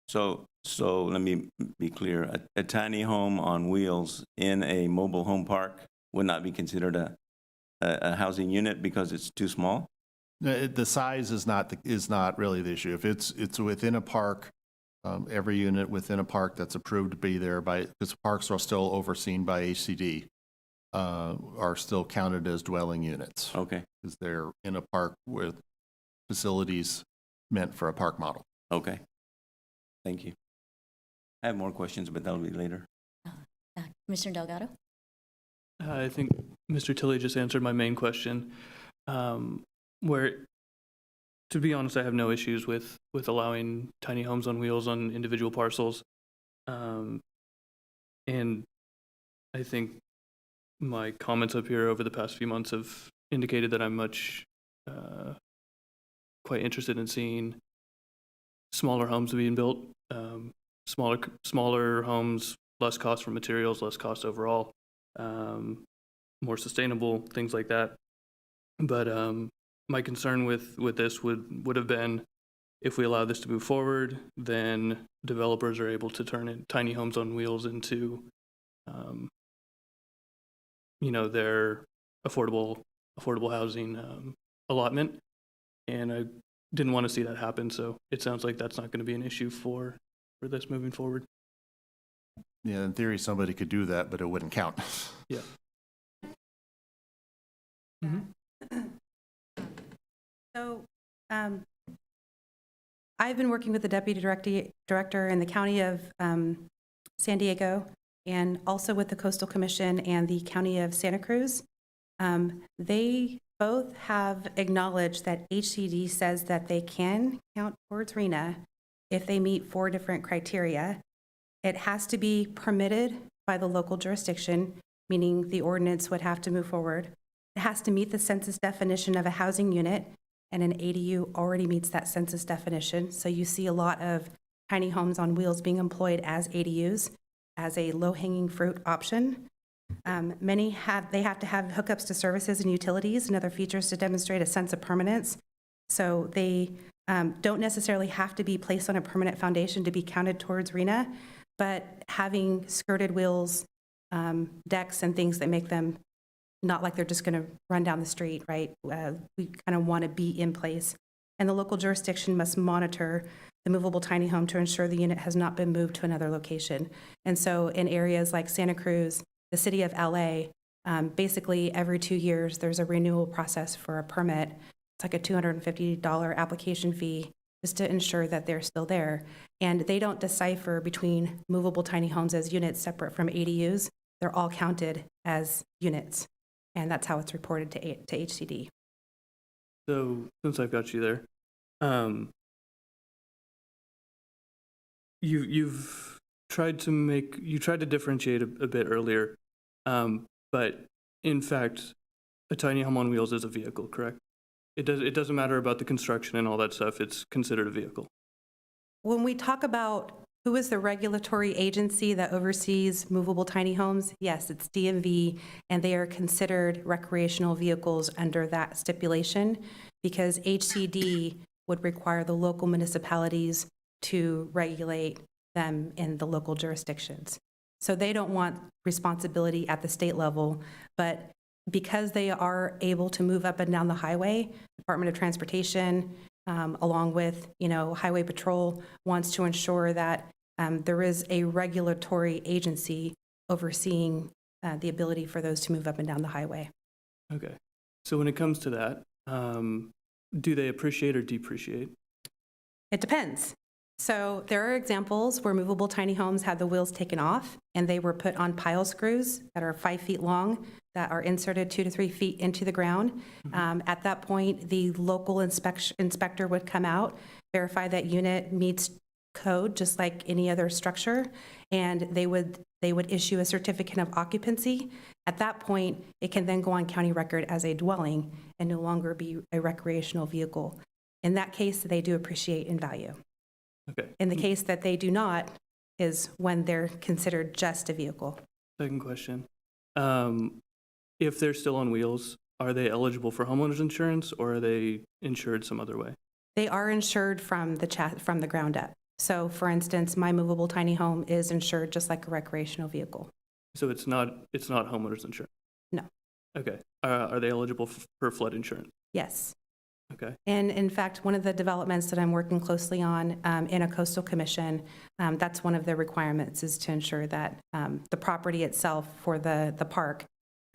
[SPEAKER 9] So let me be clear. A tiny home on wheels in a mobile home park would not be considered a housing unit because it's too small?
[SPEAKER 4] The size is not really the issue. If it's within a park, every unit within a park that's approved to be there because parks are still overseen by HCD, are still counted as dwelling units.
[SPEAKER 9] Okay,
[SPEAKER 4] Because they're in a park with facilities meant for a park model.
[SPEAKER 9] okay. Thank you. I have more questions, but that'll be later.
[SPEAKER 2] Commissioner Delgado?
[SPEAKER 10] I think Mr. Tilley just answered my main question, where, to be honest, I have no issues with allowing tiny homes on wheels on individual parcels. And I think my comments up here over the past few months have indicated that I'm quite interested in seeing smaller homes being built, smaller homes, less cost for materials, less cost overall, more sustainable, things like that. But my concern with this would have been if we allow this to move forward, then developers are able to turn tiny homes on wheels into, their affordable housing allotment. And I didn't want to see that happen, so it sounds like that's not going to be an issue for this moving forward.
[SPEAKER 4] Yeah, in theory, somebody could do that, but it wouldn't count.
[SPEAKER 10] Yeah.
[SPEAKER 7] So I've been working with the deputy director in the county of San Diego and also with the Coastal Commission and the county of Santa Cruz. They both have acknowledged that HCD says that they can count towards RHNA if they meet 4 different criteria. It has to be permitted by the local jurisdiction, meaning the ordinance would have to move forward. It has to meet the census definition of a housing unit, and an ADU already meets that census definition. So you see a lot of tiny homes on wheels being employed as ADUs as a low-hanging fruit option. They have to have hookups to services and utilities and other features to demonstrate a sense of permanence. So they don't necessarily have to be placed on a permanent foundation to be counted towards RHNA, but having skirted wheels, decks, and things that make them not like they're just going to run down the street, right? We kind of want to be in place. And the local jurisdiction must monitor the movable tiny home to ensure the unit has not been moved to another location. And so in areas like Santa Cruz, the city of LA, basically every 2 years, there's a renewal process for a permit. It's like a $250 application fee just to ensure that they're still there. And they don't decipher between movable tiny homes as units separate from ADUs. They're all counted as units. And that's how it's reported to HCD.
[SPEAKER 10] So since I've got you there, you've tried to differentiate a bit earlier, but in fact, a tiny home on wheels is a vehicle, correct? It doesn't matter about the construction and all that stuff. It's considered a vehicle.
[SPEAKER 7] When we talk about who is the regulatory agency that oversees movable tiny homes, yes, it's DMV, and they are considered recreational vehicles under that stipulation because HCD would require the local municipalities to regulate them in the local jurisdictions. So they don't want responsibility at the state level, but because they are able to move up and down the highway, Department of Transportation, along with, Highway Patrol, wants to ensure that there is a regulatory agency overseeing the ability for those to move up and down the highway.
[SPEAKER 10] Okay. So when it comes to that, do they appreciate or depreciate?
[SPEAKER 7] It depends. So there are examples where movable tiny homes had the wheels taken off and they were put on pile screws that are 5 feet long that are inserted 2 to 3 feet into the ground. At that point, the local inspector would come out, verify that unit meets code just like any other structure, and they would issue a certificate of occupancy. At that point, it can then go on county record as a dwelling and no longer be a recreational vehicle. In that case, they do appreciate in value.
[SPEAKER 10] Okay.
[SPEAKER 7] In the case that they do not, is when they're considered just a vehicle.
[SPEAKER 10] Second question. If they're still on wheels, are they eligible for homeowners insurance or are they insured some other way?
[SPEAKER 7] They are insured from the ground up. So for instance, my movable tiny home is insured just like a recreational vehicle.
[SPEAKER 10] So it's not homeowners insurance?
[SPEAKER 7] No.
[SPEAKER 10] Okay. Are they eligible for flood insurance?
[SPEAKER 7] Yes.
[SPEAKER 10] Okay.
[SPEAKER 7] And in fact, one of the developments that I'm working closely on in a coastal commission, that's one of the requirements, is to ensure that the property itself for the park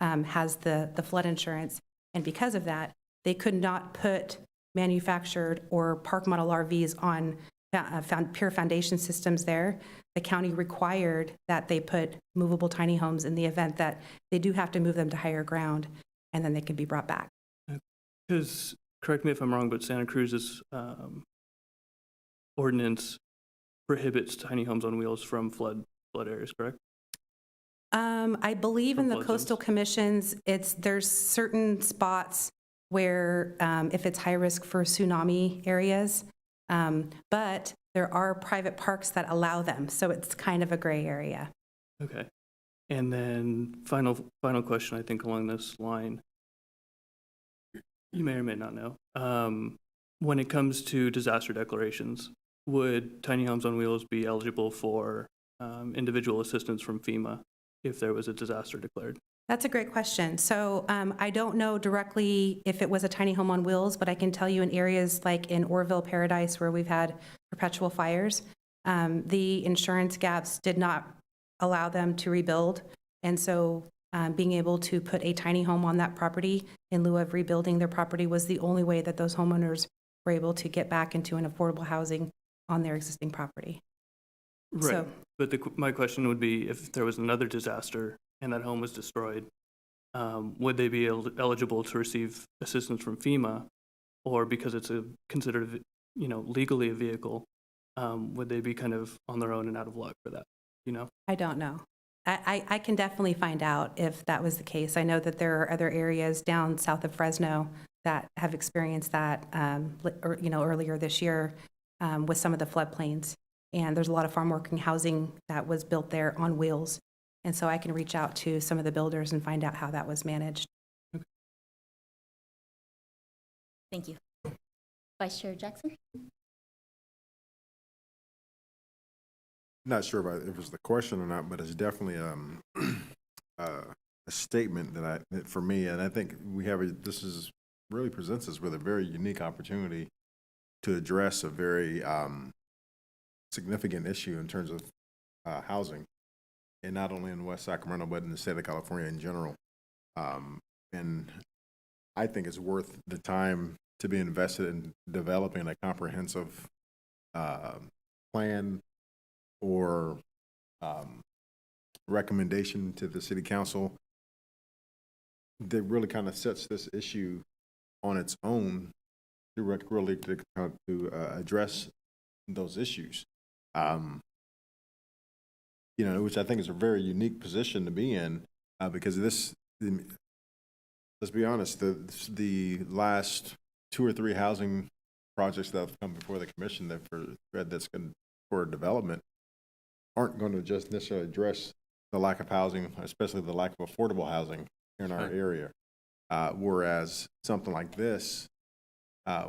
[SPEAKER 7] has the flood insurance. And because of that, they could not put manufactured or park model RVs on pure foundation systems there. The county required that they put movable tiny homes in the event that they do have to move them to higher ground, and then they can be brought back.
[SPEAKER 10] Because, correct me if I'm wrong, but Santa Cruz's ordinance prohibits tiny homes on wheels from flood areas, correct?
[SPEAKER 7] I believe in the
[SPEAKER 10] From flood
[SPEAKER 7] coastal
[SPEAKER 10] zones.
[SPEAKER 7] commissions, there's certain spots where if it's high risk for tsunami areas, but there are private parks that allow them, so it's kind of a gray area.
[SPEAKER 10] Okay. And then final question, I think along this line. You may or may not know. When it comes to disaster declarations, would tiny homes on wheels be eligible for individual assistance from FEMA if there was a disaster declared?
[SPEAKER 7] That's a great question. So I don't know directly if it was a tiny home on wheels, but I can tell you in areas like in Orville Paradise, where we've had perpetual fires, the insurance gaps did not allow them to rebuild. And so being able to put a tiny home on that property in lieu of rebuilding their property was the only way that those homeowners were able to get back into an affordable housing on their existing property.
[SPEAKER 10] Right.
[SPEAKER 7] So-
[SPEAKER 10] But my question would be, if there was another disaster and that home was destroyed, would they be eligible to receive assistance from FEMA, or because it's considered, legally a vehicle, would they be kind of on their own and out of luck for that?
[SPEAKER 7] I don't know. I can definitely find out if that was the case. I know that there are other areas down south of Fresno that have experienced that, earlier this year with some of the floodplains. And there's a lot of farm working housing that was built there on wheels. And so I can reach out to some of the builders and find out how that was managed.
[SPEAKER 2] Thank you. Vice Chair Jackson?
[SPEAKER 5] Not sure if it was the question or not, but it's definitely a statement that for me, and I think this really presents us with a very unique opportunity to address a very significant issue in terms of housing, and not only in West Sacramento, but in the state of California in general. And I think it's worth the time to be invested in developing a comprehensive plan or recommendation to the city council that really kind of sets this issue on its own to address those issues. Which I think is a very unique position to be in, because let's be honest, the last 2 or 3 housing projects that have come before the commission for development aren't going to just necessarily address the lack of housing, especially the lack of affordable housing in our area. Whereas something like this,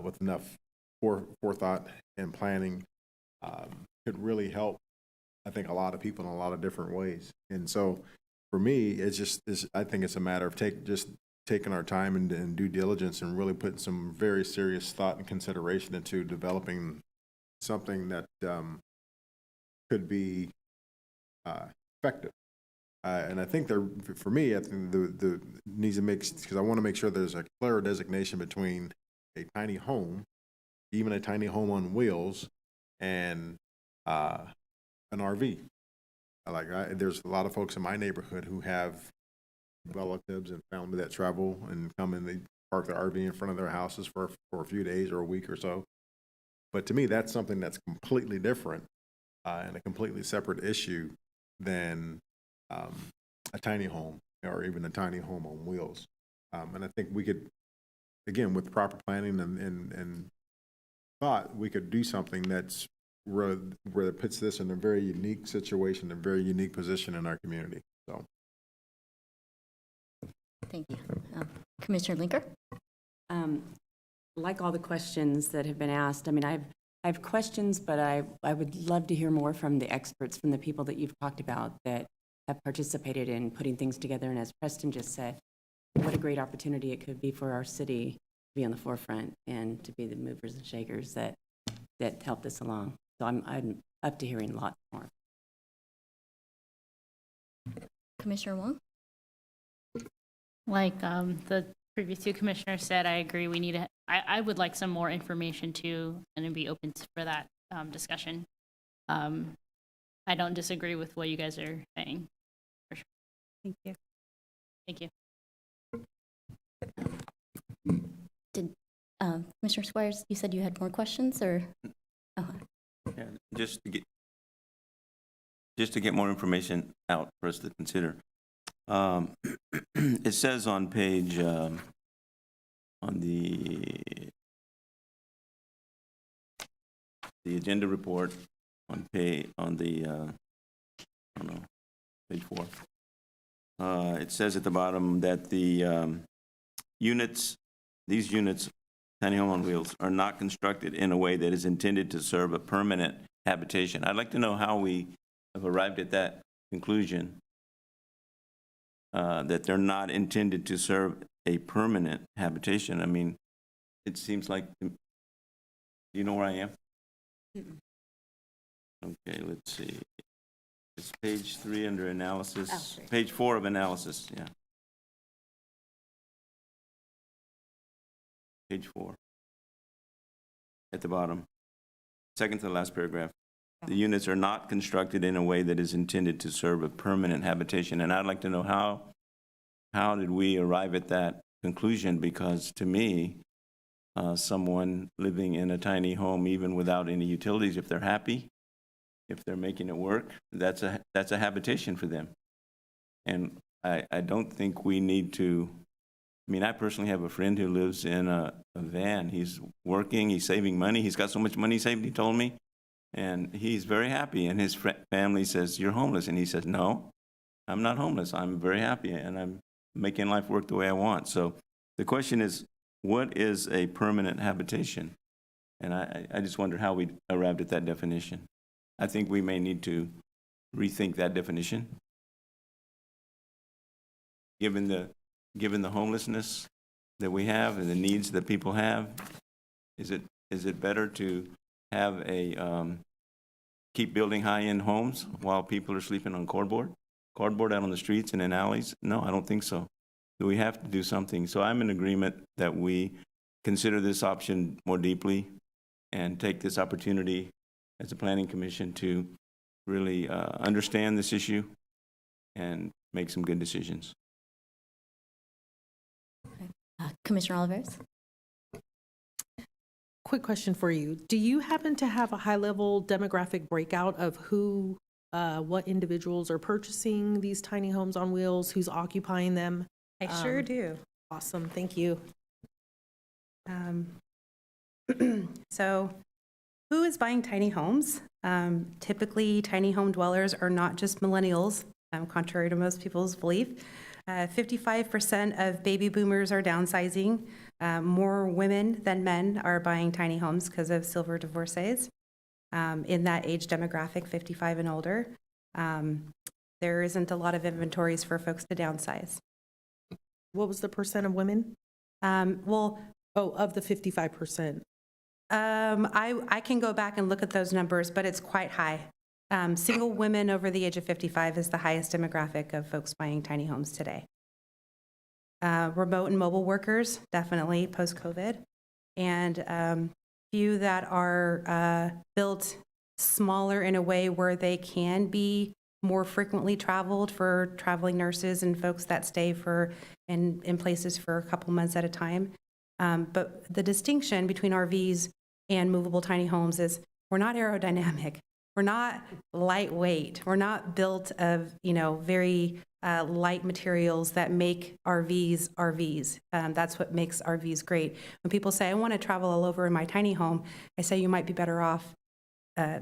[SPEAKER 5] with enough forethought and planning, could really help, I think, a lot of people in a lot of different ways. And so for me, I think it's a matter of taking our time and due diligence and really putting some very serious thought and consideration into developing something that could be effective. And I think for me, I think the needs to make, because I want to make sure there's a clear designation between a tiny home, even a tiny home on wheels, and an RV. There's a lot of folks in my neighborhood who have relatives and family that travel and come and they park their RV in front of their houses for a few days or a week or so. But to me, that's something that's completely different and a completely separate issue than a tiny home or even a tiny home on wheels. And I think we could, again, with proper planning and thought, we could do something that's where it puts this in a very unique situation, a very unique position in our community. So,
[SPEAKER 2] Thank you. Commissioner Linker?
[SPEAKER 11] Like all the questions that have been asked, I mean, I have questions, but I would love to hear more from the experts, from the people that you've talked about that have participated in putting things together. And as Preston just said, what a great opportunity it could be for our city to be on the forefront and to be the movers and shakers that help this along. So I'm up to hearing lots more.
[SPEAKER 2] Commissioner Wong?
[SPEAKER 12] Like the previous two commissioners said, I agree. We need I would like some more information too, and I'd be open for that discussion. I don't disagree with what you guys are saying. For sure.
[SPEAKER 7] Thank you.
[SPEAKER 12] Thank you.
[SPEAKER 2] Commissioner Squires, you said you had more questions, or? Oh,
[SPEAKER 9] Yeah, just to get more information out for us to consider. It says on page, on the agenda report on page, I don't know, page 4. It says at the bottom that the these units, tiny home on wheels, are not constructed in a way that is intended to serve a permanent habitation. I'd like to know how we have arrived at that conclusion, that they're not intended to serve a permanent habitation. I mean, it seems like, do you know where I am? Okay, let's see. It's page 3 under analysis, page 4 of analysis, yeah. Page 4. At the bottom, second to the last paragraph. The units are not constructed in a way that is intended to serve a permanent habitation. And I'd like to know how did we arrive at that conclusion? Because to me, someone living in a tiny home, even without any utilities, if they're happy, if they're making it work, that's a habitation for them. And I don't think we need to. I mean, I personally have a friend who lives in a van. He's working, he's saving money. He's got so much money saved, he told me. And he's very happy. And his family says, "You're homeless." And he says, "No, I'm not homeless. I'm very happy and I'm making life work the way I want." So the question is, what is a permanent habitation? And I just wonder how we arrived at that definition. I think we may need to rethink that definition. Given the homelessness that we have and the needs that people have, is it better to have keep building high-end homes while people are sleeping on cardboard out on the streets and in alleys? No, I don't think so. We have to do something. So I'm in agreement that we consider this option more deeply and take this opportunity as a planning commission to really understand this issue and make some good decisions.
[SPEAKER 2] Commissioner Olivares?
[SPEAKER 8] Quick question for you. Do you happen to have a high-level demographic breakout of who, what individuals are purchasing these tiny homes on wheels, who's occupying them?
[SPEAKER 7] I sure do.
[SPEAKER 8] Awesome, thank you.
[SPEAKER 7] So who is buying tiny homes? Typically, tiny home dwellers are not just millennials, contrary to most people's belief. 55% of baby boomers are downsizing. More women than men are buying tiny homes because of silver divorcees. In that age demographic, 55 and older, there isn't a lot of inventories for folks to downsize.
[SPEAKER 8] What was the percent of women? Of the 55%.
[SPEAKER 7] I can go back and look at those numbers, but it's quite high. Single women over the age of 55 is the highest demographic of folks buying tiny homes today. Remote and mobile workers, definitely post-COVID. And few that are built smaller in a way where they can be more frequently traveled for traveling nurses and folks that stay in places for a couple months at a time. But the distinction between RVs and movable tiny homes is we're not aerodynamic. We're not lightweight. We're not built of, very light materials that make RVs RVs. That's what makes RVs great. When people say, "I want to travel all over in my tiny home," I say you might be better off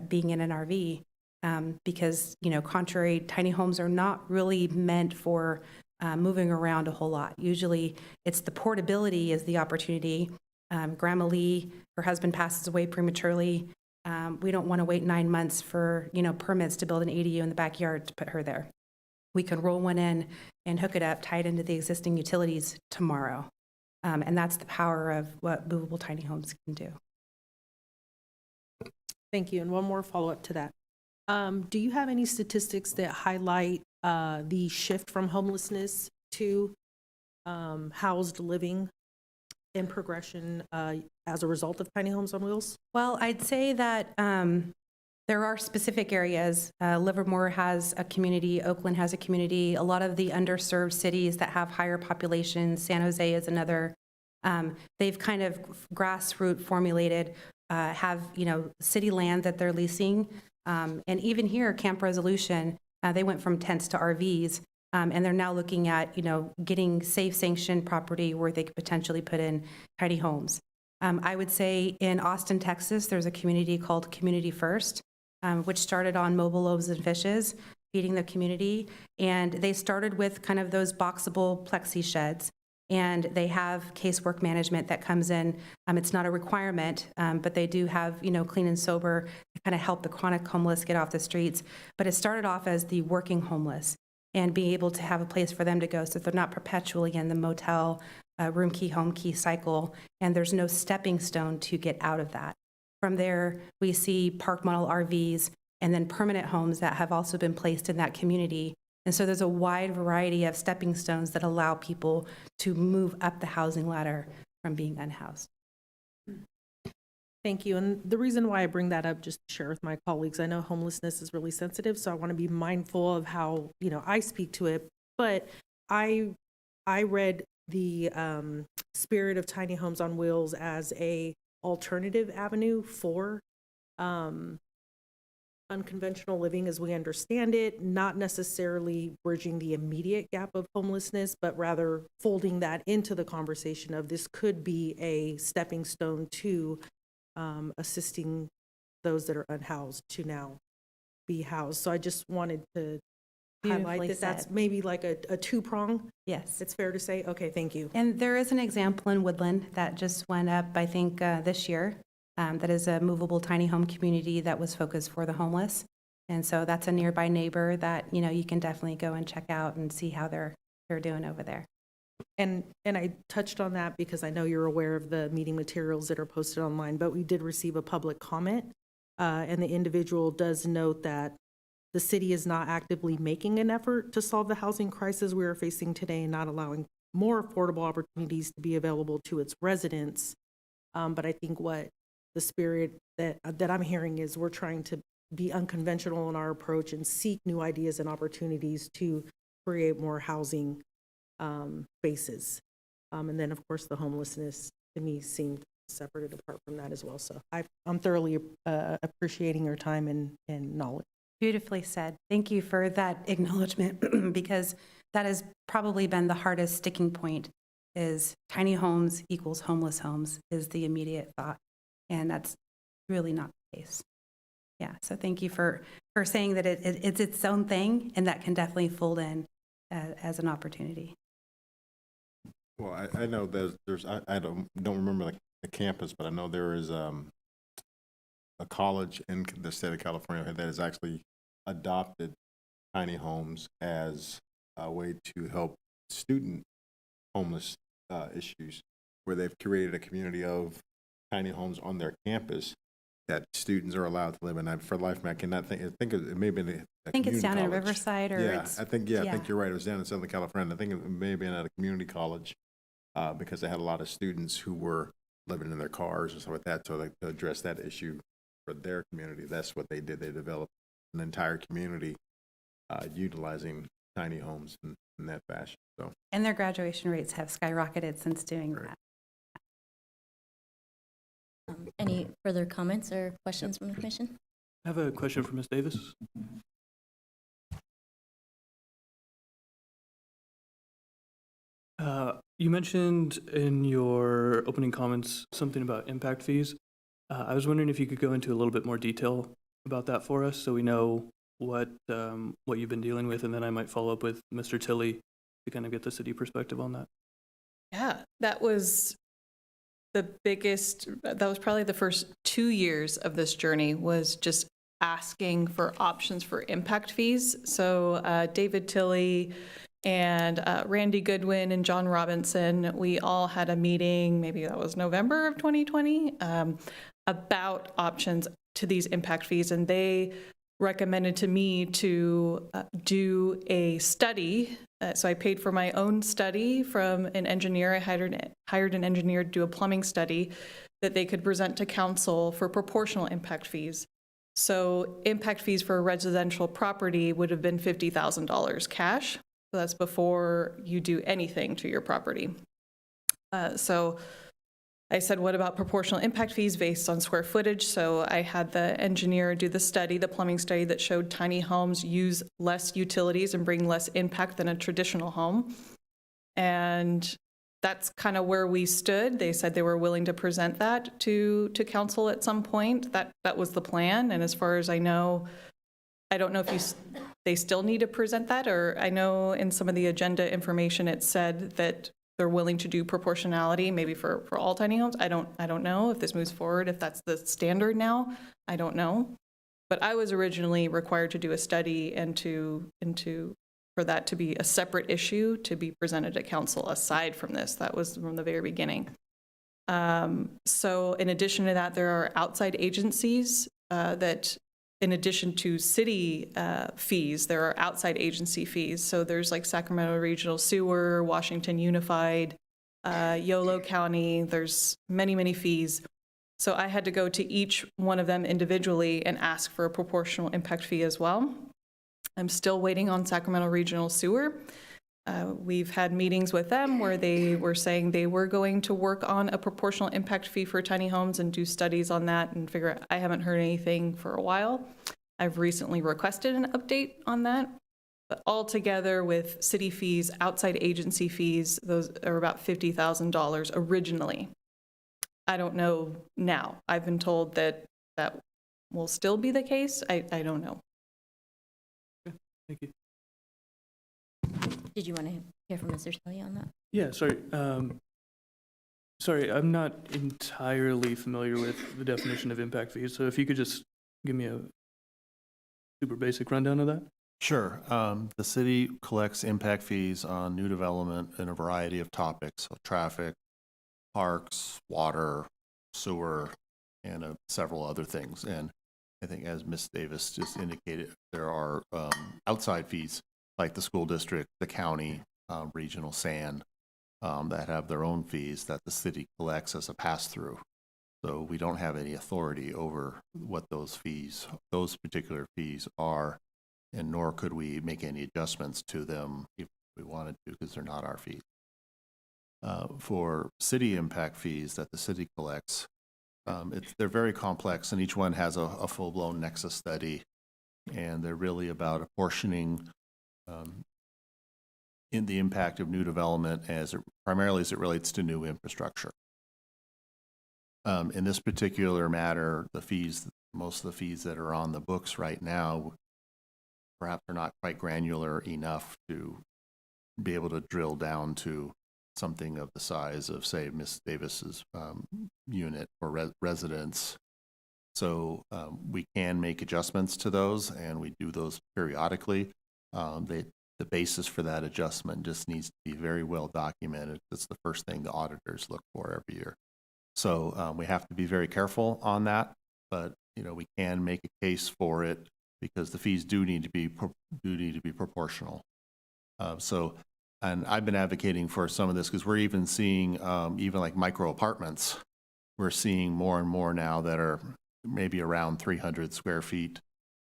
[SPEAKER 7] being in an RV, because, you know, contrary, tiny homes are not really meant for moving around a whole lot. Usually, it's the portability is the opportunity. Grandma Lee, her husband passes away prematurely. We don't want to wait 9 months for, you know, permits to build an ADU in the backyard to put her there. We can roll one in and hook it up, tie it into the existing utilities tomorrow. And that's the power of what movable tiny homes can do.
[SPEAKER 8] Thank you. And one more follow-up to that. Do you have any statistics that highlight the shift from homelessness to housed living in progression as a result of tiny homes on wheels?
[SPEAKER 7] Well, I'd say that there are specific areas. Livermore has a community, Oakland has a community, a lot of the underserved cities that have higher populations, San Jose is another. They've kind of grassroots formulated, have, you know, city land that they're leasing. And even here, Camp Resolution, they went from tents to RVs, and they're now looking at, you know, getting safe sanctioned property where they could potentially put in tiny homes. I would say in Austin, Texas, there's a community called Community First, which started on mobile loaves and fishes, feeding the community. And they started with kind of those boxable plexi sheds. And they have casework management that comes in. It's not a requirement, but they do have, you know, clean and sober to kind of help the chronic homeless get off the streets. But it started off as the working homeless and being able to have a place for them to go so they're not perpetually in the motel, room key, home key cycle. And there's no stepping stone to get out of that. From there, we see park model RVs and then permanent homes that have also been placed in that community. And so there's a wide variety of stepping stones that allow people to move up the housing ladder from being unhoused.
[SPEAKER 8] Thank you. And the reason why I bring that up, just to share with my colleagues, I know homelessness is really sensitive, so I want to be mindful of how, you know, I speak to it. But I read the spirit of tiny homes on wheels as a alternative avenue for unconventional living as we understand it, not necessarily bridging the immediate gap of homelessness, but rather folding that into the conversation of this could be a stepping stone to assisting those that are unhoused to now be housed. So I just wanted to highlight
[SPEAKER 7] Beautifully
[SPEAKER 8] that that's
[SPEAKER 7] said.
[SPEAKER 8] maybe like a two-prong.
[SPEAKER 7] Yes.
[SPEAKER 8] It's fair to say? Okay, thank you.
[SPEAKER 7] And there is an example in Woodland that just went up, I think, this year. That is a movable tiny home community that was focused for the homeless. And so that's a nearby neighbor that, you know, you can definitely go and check out and see how they're doing over there.
[SPEAKER 8] And I touched on that because I know you're aware of the meeting materials that are posted online, but we did receive a public comment, and the individual does note that the city is not actively making an effort to solve the housing crisis we are facing today and not allowing more affordable opportunities to be available to its residents. But I think what the spirit that I'm hearing is we're trying to be unconventional in our approach and seek new ideas and opportunities to create more housing spaces. And then, of course, the homelessness to me seemed separate and apart from that as well. So I'm thoroughly appreciating your time and knowledge.
[SPEAKER 7] Beautifully said. Thank you for that acknowledgement because that has probably been the hardest sticking point is tiny homes equals homeless homes is the immediate thought. And that's really not the case. Yeah, so thank you for saying that it's its own thing and that can definitely fold in as an opportunity.
[SPEAKER 5] Well, I know there's I don't remember the campus, but I know there is a college in the state of California that has actually adopted tiny homes as a way to help student homeless issues, where they've created a community of tiny homes on their campus that students are allowed to live in. For life, I cannot think. I think it may have been
[SPEAKER 7] I think it's down in Riverside, or
[SPEAKER 5] yeah,
[SPEAKER 7] it's,
[SPEAKER 5] I think I think you're right. It was down in Southern California. I think it may have been at a community college because they had a lot of students who were living in their cars and stuff like that. So to address that issue for their community, that's what they did. They developed an entire community utilizing tiny homes in that fashion. So
[SPEAKER 7] and their graduation rates have skyrocketed since doing that.
[SPEAKER 2] Any further comments or questions from the commission?
[SPEAKER 10] I have a question for Ms. Davis. You mentioned in your opening comments something about impact fees. I was wondering if you could go into a little bit more detail about that for us, so we know what you've been dealing with, and then I might follow up with Mr. Tilley to kind of get the city perspective on that.
[SPEAKER 6] Yeah, that was that was probably the first 2 years of this journey, was just asking for options for impact fees. So David Tilley and Randy Goodwin and John Robinson, we all had a meeting, maybe that was November of 2020, about options to these impact fees. And they recommended to me to do a study. So I paid for my own study from an engineer. I hired an engineer to do a plumbing study that they could present to council for proportional impact fees. So impact fees for a residential property would have been $50,000 cash. So that's before you do anything to your property. So I said, what about proportional impact fees based on square footage? So I had the engineer do the study, the plumbing study that showed tiny homes use less utilities and bring less impact than a traditional home. And that's kind of where we stood. They said they were willing to present that to council at some point. That was the plan. And as far as I know, I don't know if they still need to present that, or I know in some of the agenda information it said that they're willing to do proportionality, maybe for all tiny homes. I don't know if this moves forward, if that's the standard now. I don't know. But I was originally required to do a study and for that to be a separate issue to be presented to council aside from this. That was from the very beginning. So in addition to that, there are outside agencies that, in addition to city fees, there are outside agency fees. So there's like Sacramento Regional Sewer, Washington Unified, Yolo County. There's many, many fees. So I had to go to each one of them individually and ask for a proportional impact fee as well. I'm still waiting on Sacramento Regional Sewer. We've had meetings with them where they were saying they were going to work on a proportional impact fee for tiny homes and do studies on that and figure out. I haven't heard anything for a while. I've recently requested an update on that. But altogether with city fees, outside agency fees, those are about $50,000 originally. I don't know now. I've been told that that will still be the case. I don't know.
[SPEAKER 10] Thank you.
[SPEAKER 2] Did you want to hear from Mr. Tilley on that?
[SPEAKER 10] Yeah, sorry. Sorry, I'm not entirely familiar with the definition of impact fees, so if you could just give me a super basic rundown of that.
[SPEAKER 4] Sure. The city collects impact fees on new development in a variety of topics, so traffic, parks, water, sewer, and several other things. And I think, as Ms. Davis just indicated, there are outside fees like the school district, the county, regional sand, that have their own fees that the city collects as a pass-through. So we don't have any authority over what those particular fees are, and nor could we make any adjustments to them if we wanted to, because they're not our fees. For city impact fees that the city collects, they're very complex, and each one has a full-blown nexus study, and they're really about apportioning in the impact of new development primarily as it relates to new infrastructure. In this particular matter, most of the fees that are on the books right now perhaps are not quite granular enough to be able to drill down to something of the size of, say, Ms. Davis's unit or residence. So we can make adjustments to those, and we do those periodically. The basis for that adjustment just needs to be very well documented. That's the first thing the auditors look for every year. So we have to be very careful on that, but we can make a case for it because the fees do need to be proportional. And I've been advocating for some of this because we're even seeing even like micro apartments. We're seeing more and more now that are maybe around 300 square feet.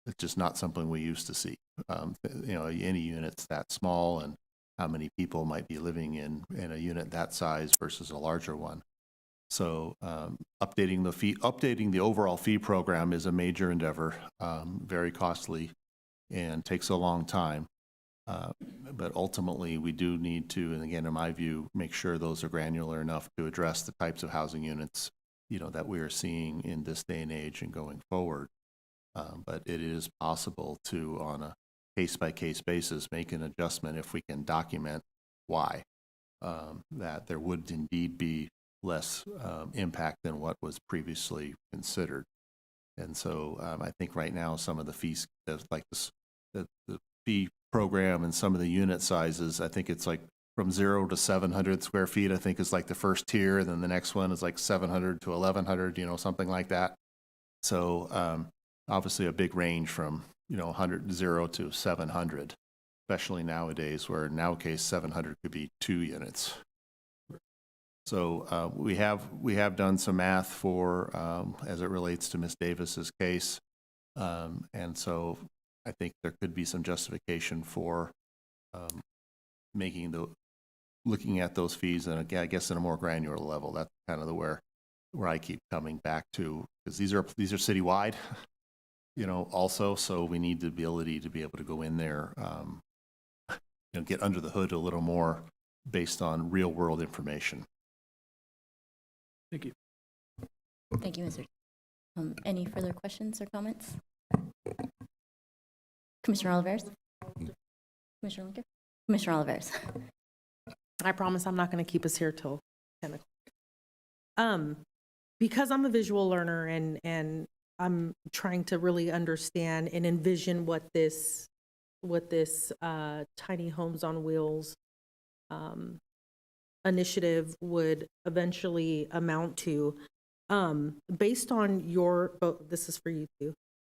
[SPEAKER 4] It's just not something we used to see. Any units that small, and how many people might be living in a unit that size versus a larger one. So updating the overall fee program is a major endeavor, very costly, and takes a long time. But ultimately, we do need to, and again, in my view, make sure those are granular enough to address the types of housing units that we are seeing in this day and age and going forward. But it is possible to, on a case-by-case basis, make an adjustment if we can document why, that there would indeed be less impact than what was previously considered. And so I think right now some of the fees, like the fee program and some of the unit sizes, I think it's like from 0 to 700 square feet, I think is like the first tier, and then the next one is like 700 to 1,100, something like that. So obviously a big range from 0 to 700, especially nowadays, where in our case 700 could be 2 units. So we have done some math for as it relates to Ms. Davis's case, and so I think there could be some justification for looking at those fees, and I guess at a more granular level. That's kind of where I keep coming back to, because these are citywide, also. So we need the ability to be able to go in there, get under the hood a little more based on real world information.
[SPEAKER 10] Thank you.
[SPEAKER 2] Thank you, Mr. Any further questions or comments? Commissioner Olivares? Commissioner Lincoln? Commissioner Olivares?
[SPEAKER 8] I promise I'm not going to keep us here till 10 o'clock. Because I'm a visual learner and I'm trying to really understand and envision what this tiny homes on wheels initiative would eventually amount to, based on this is for you too,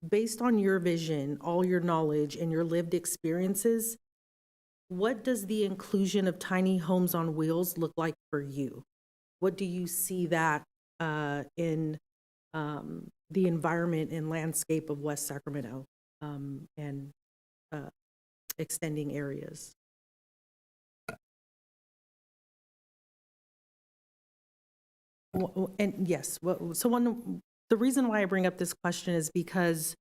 [SPEAKER 8] based on your vision, all your knowledge and your lived experiences, what does the inclusion of tiny homes on wheels look like for you? What do you see that in the environment and landscape of West Sacramento and extending areas? And yes, the reason why I bring up this question is because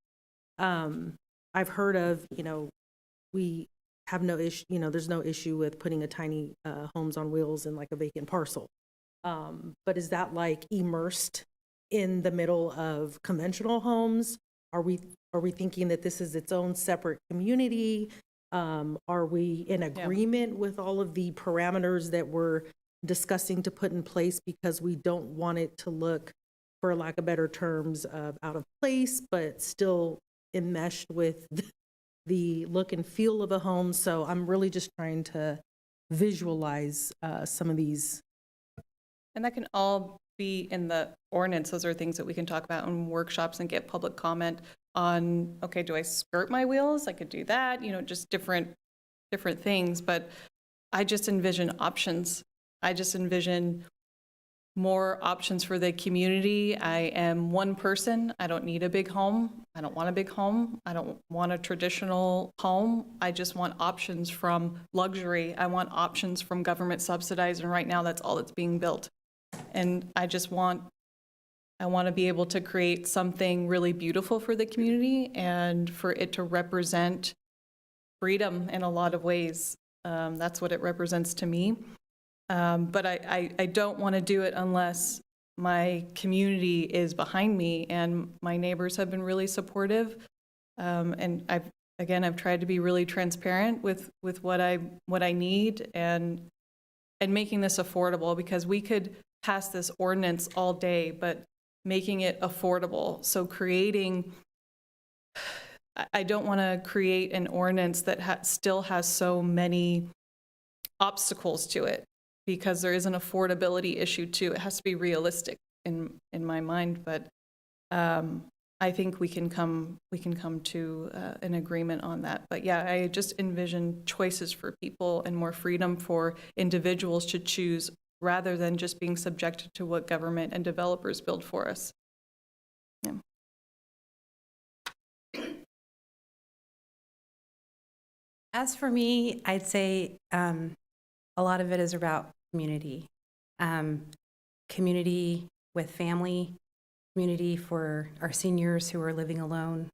[SPEAKER 8] I've heard of, we have no issue, there's no issue with putting a tiny homes on wheels in like a vacant parcel. But is that like immersed in the middle of conventional homes? Are we thinking that this is its own separate community? Are we in agreement with all of the parameters that we're discussing to put in place, because we don't want it to look, for lack of better terms, out of place, but still enmeshed with the look and feel of a home? So I'm really just trying to visualize some of these.
[SPEAKER 6] And that can all be in the ordinance. Those are things that we can talk about in workshops and get public comment on. Okay, do I skirt my wheels? I could do that, just different things. But I just envision options. I just envision more options for the community. I am one person. I don't need a big home. I don't want a big home. I don't want a traditional home. I just want options from luxury. I want options from government subsidized, and right now that's all that's being built. And I want to be able to create something really beautiful for the community and for it to represent freedom in a lot of ways. That's what it represents to me. But I don't want to do it unless my community is behind me, and my neighbors have been really supportive. And I've tried to be really transparent with what I need and making this affordable, because we could pass this ordinance all day, but making it affordable. So I don't want to create an ordinance that still has so many obstacles to it, because there is an affordability issue too. It has to be realistic in my mind, but I think we can come to an agreement on that. But yeah, I just envision choices for people and more freedom for individuals to choose, rather than just being subjected to what government and developers build for us. Yeah.
[SPEAKER 7] As for me, I'd say a lot of it is about community. Community with family, community for our seniors who are living alone,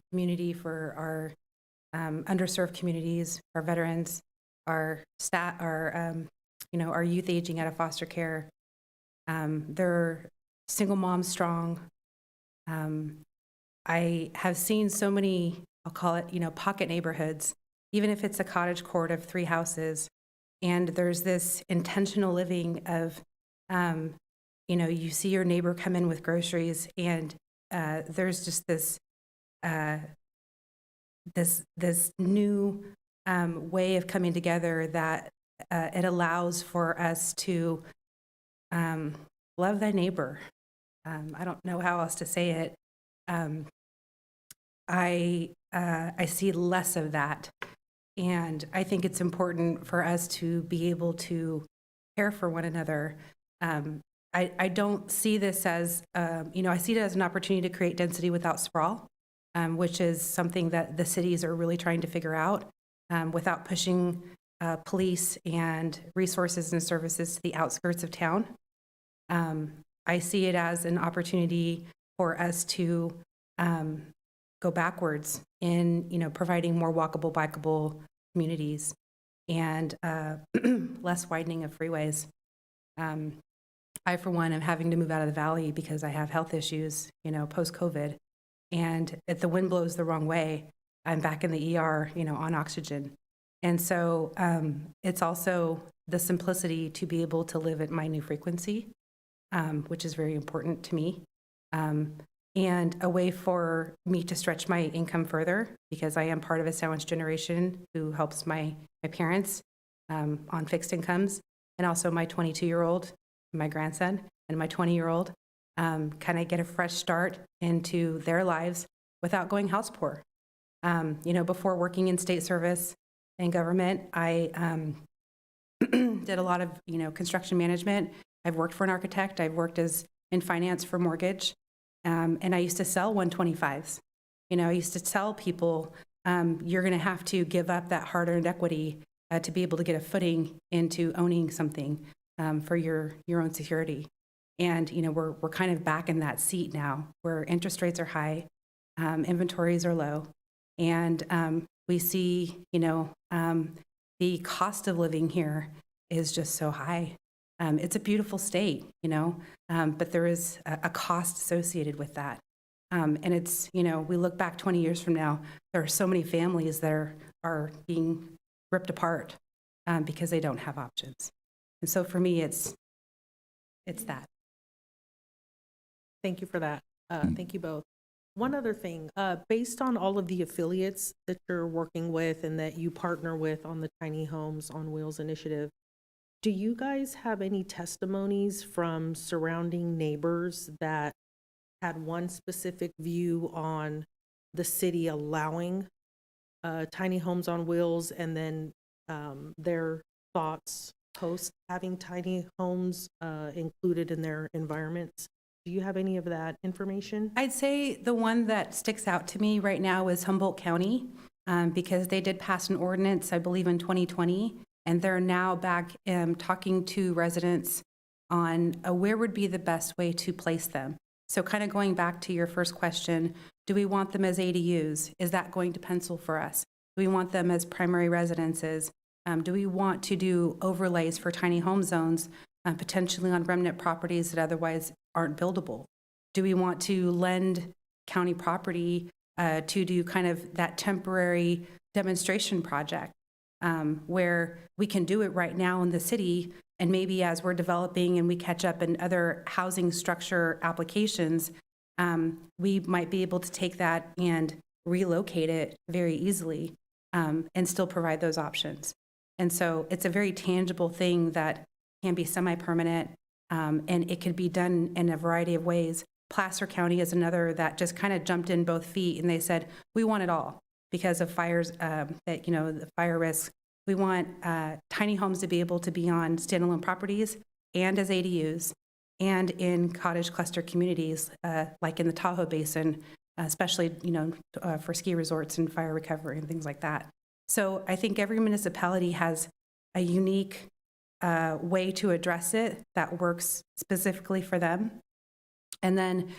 [SPEAKER 7] community for our underserved communities, our veterans, our staff, our youth aging out of foster care, They're single mom strong. I have seen so many, I'll call it, pocket neighborhoods, even if it's a cottage court of 3 houses, and there's this intentional living of, you see your neighbor come in with groceries, and there's just this this new way of coming together that it allows for us to love thy neighbor. I don't know how else to say it. I see less of that, and I think it's important for us to be able to care for one another. I don't see this as, I see it as an opportunity to create density without sprawl, which is something that the cities are really trying to figure out without pushing police and resources and services to the outskirts of town. I see it as an opportunity for us to go backwards in, providing more walkable, bikeable communities and less widening of freeways. I, for one, am having to move out of the valley because I have health issues, post-COVID. And if the wind blows the wrong way, I'm back in the ER, on oxygen. And so it's also the simplicity to be able to live at my new frequency, which is very important to me. And a way for me to stretch my income further, because I am part of a sandwich generation who helps my parents on fixed incomes, and also my 22-year-old, my grandson, and my 20-year-old kind of get a fresh start into their lives without going house poor. Before working in state service and government, I did a lot of, construction management. I've worked for an architect. I've worked in finance for mortgage. And I used to sell 125s. I used to tell people, you're going to have to give up that hard-earned equity to be able to get a footing into owning something for your own security. And, we're kind of back in that seat now where interest rates are high, inventories are low, and we see, the cost of living here is just so high. It's a beautiful state, but there is a cost associated with that. And it's, we look back 20 years from now, there are so many families that are being ripped apart because they don't have options. And so for me, it's that.
[SPEAKER 8] Thank you for that. Thank you both. One other thing, based on all of the affiliates that you're working with and that you partner with on the Tiny Homes on Wheels initiative, do you guys have any testimonies from surrounding neighbors that had one specific view on the city allowing tiny homes on wheels, and then their thoughts post having tiny homes included in their environments? Do you have any of that information?
[SPEAKER 7] I'd say the one that sticks out to me right now is Humboldt County, because they did pass an ordinance, I believe, in 2020, and they're now back talking to residents on where would be the best way to place them. So kind of going back to your first question, do we want them as ADUs? Is that going to pencil for us? Do we want them as primary residences? Do we want to do overlays for tiny home zones, potentially on remnant properties that otherwise aren't buildable? Do we want to lend county property to do kind of that temporary demonstration project where we can do it right now in the city, and maybe as we're developing and we catch up in other housing structure applications, we might be able to take that and relocate it very easily and still provide those options. And so it's a very tangible thing that can be semi-permanent, and it could be done in a variety of ways. Placer County is another that just kind of jumped in both feet, and they said, we want it all because of fires, the fire risk. We want tiny homes to be able to be on standalone properties and as ADUs and in cottage cluster communities, like in the Tahoe Basin, especially, for ski resorts and fire recovery and things like that. So I think every municipality has a unique way to address it that works specifically for them. And then,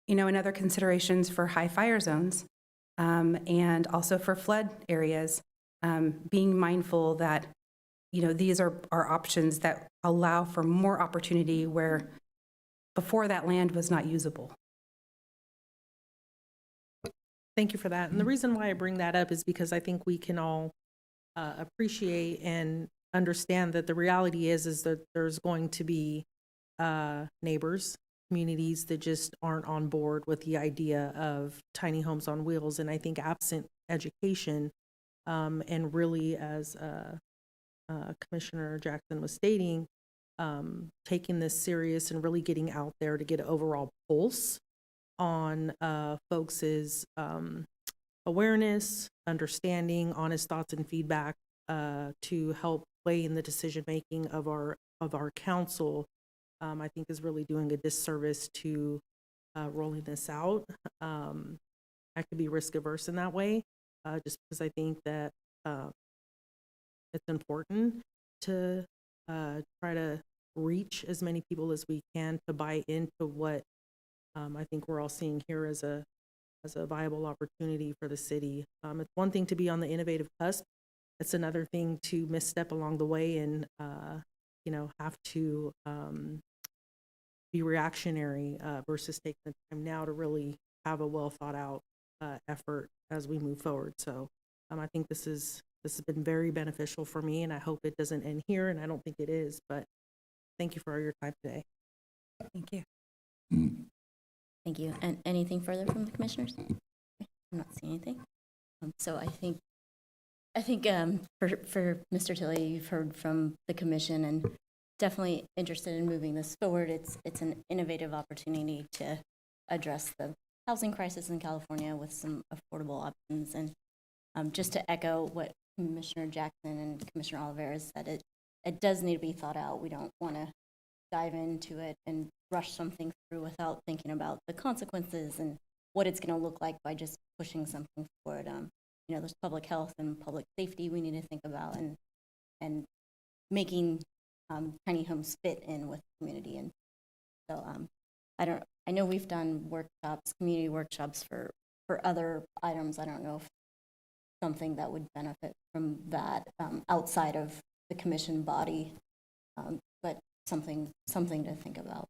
[SPEAKER 7] in other considerations for high fire zones and also for flood areas, being mindful that, these are options that allow for more opportunity where before that land was not usable.
[SPEAKER 8] Thank you for that. And the reason why I bring that up is because I think we can all appreciate and understand that the reality is that there's going to be neighbors, communities that just aren't on board with the idea of tiny homes on wheels. And I think absent education, and really, as Commissioner Jackson was stating, taking this serious and really getting out there to get an overall pulse on folks' awareness, understanding, honest thoughts and feedback to help play in the decision-making of our council, I think is really doing a disservice to rolling this out. I could be risk-averse in that way, just because I think that it's important to try to reach as many people as we can to buy into what I think we're all seeing here as a viable opportunity for the city. It's one thing to be on the innovative cusp. It's another thing to misstep along the way and, have to be reactionary versus taking the time now to really have a well thought out effort as we move forward. So I think this has been very beneficial for me, and I hope it doesn't end here, and I don't think it is, but thank you for your time today.
[SPEAKER 7] Thank you.
[SPEAKER 2] Thank you. And anything further from the commissioners? I'm not seeing anything. So I think for Mr. Tilley, you've heard from the commission and definitely interested in moving this forward. It's an innovative opportunity to address the housing crisis in California with some affordable options. And just to echo what Commissioner Jackson and Commissioner Oliveira said, it does need to be thought out. We don't want to dive into it and rush something through without thinking about the consequences and what it's going to look like by just pushing something forward. There's public health and public safety we need to think about, and making tiny homes fit in with the community. And so I know we've done workshops, community workshops for other items. I don't know if something that would benefit from that outside of the commission body, but something to think about.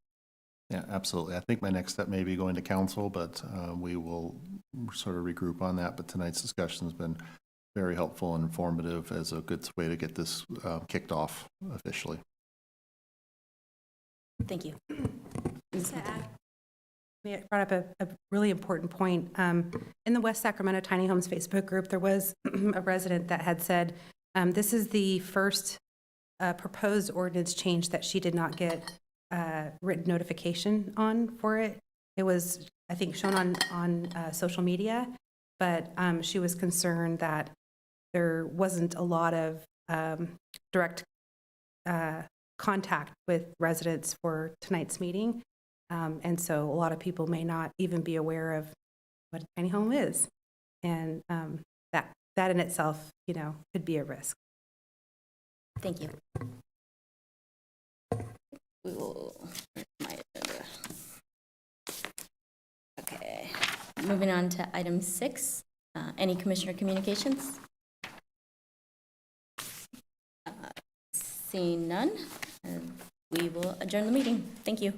[SPEAKER 4] Yeah, absolutely. I think my next step may be going to council, but we will sort of regroup on that. But tonight's discussion has been very helpful and informative as a good way to get this kicked off officially.
[SPEAKER 2] Thank you.
[SPEAKER 7] You brought up a really important point. In the West Sacramento Tiny Homes Facebook group, there was a resident that had said, this is the first proposed ordinance change that she did not get written notification on for it. It was, I think, shown on social media, but she was concerned that there wasn't a lot of direct contact with residents for tonight's meeting. And so a lot of people may not even be aware of what a tiny home is. And that in itself, could be a risk.
[SPEAKER 2] Thank you. We will, my agenda. Okay, moving on to item 6. Any commissioner communications? Seeing none, we will adjourn the meeting. Thank you.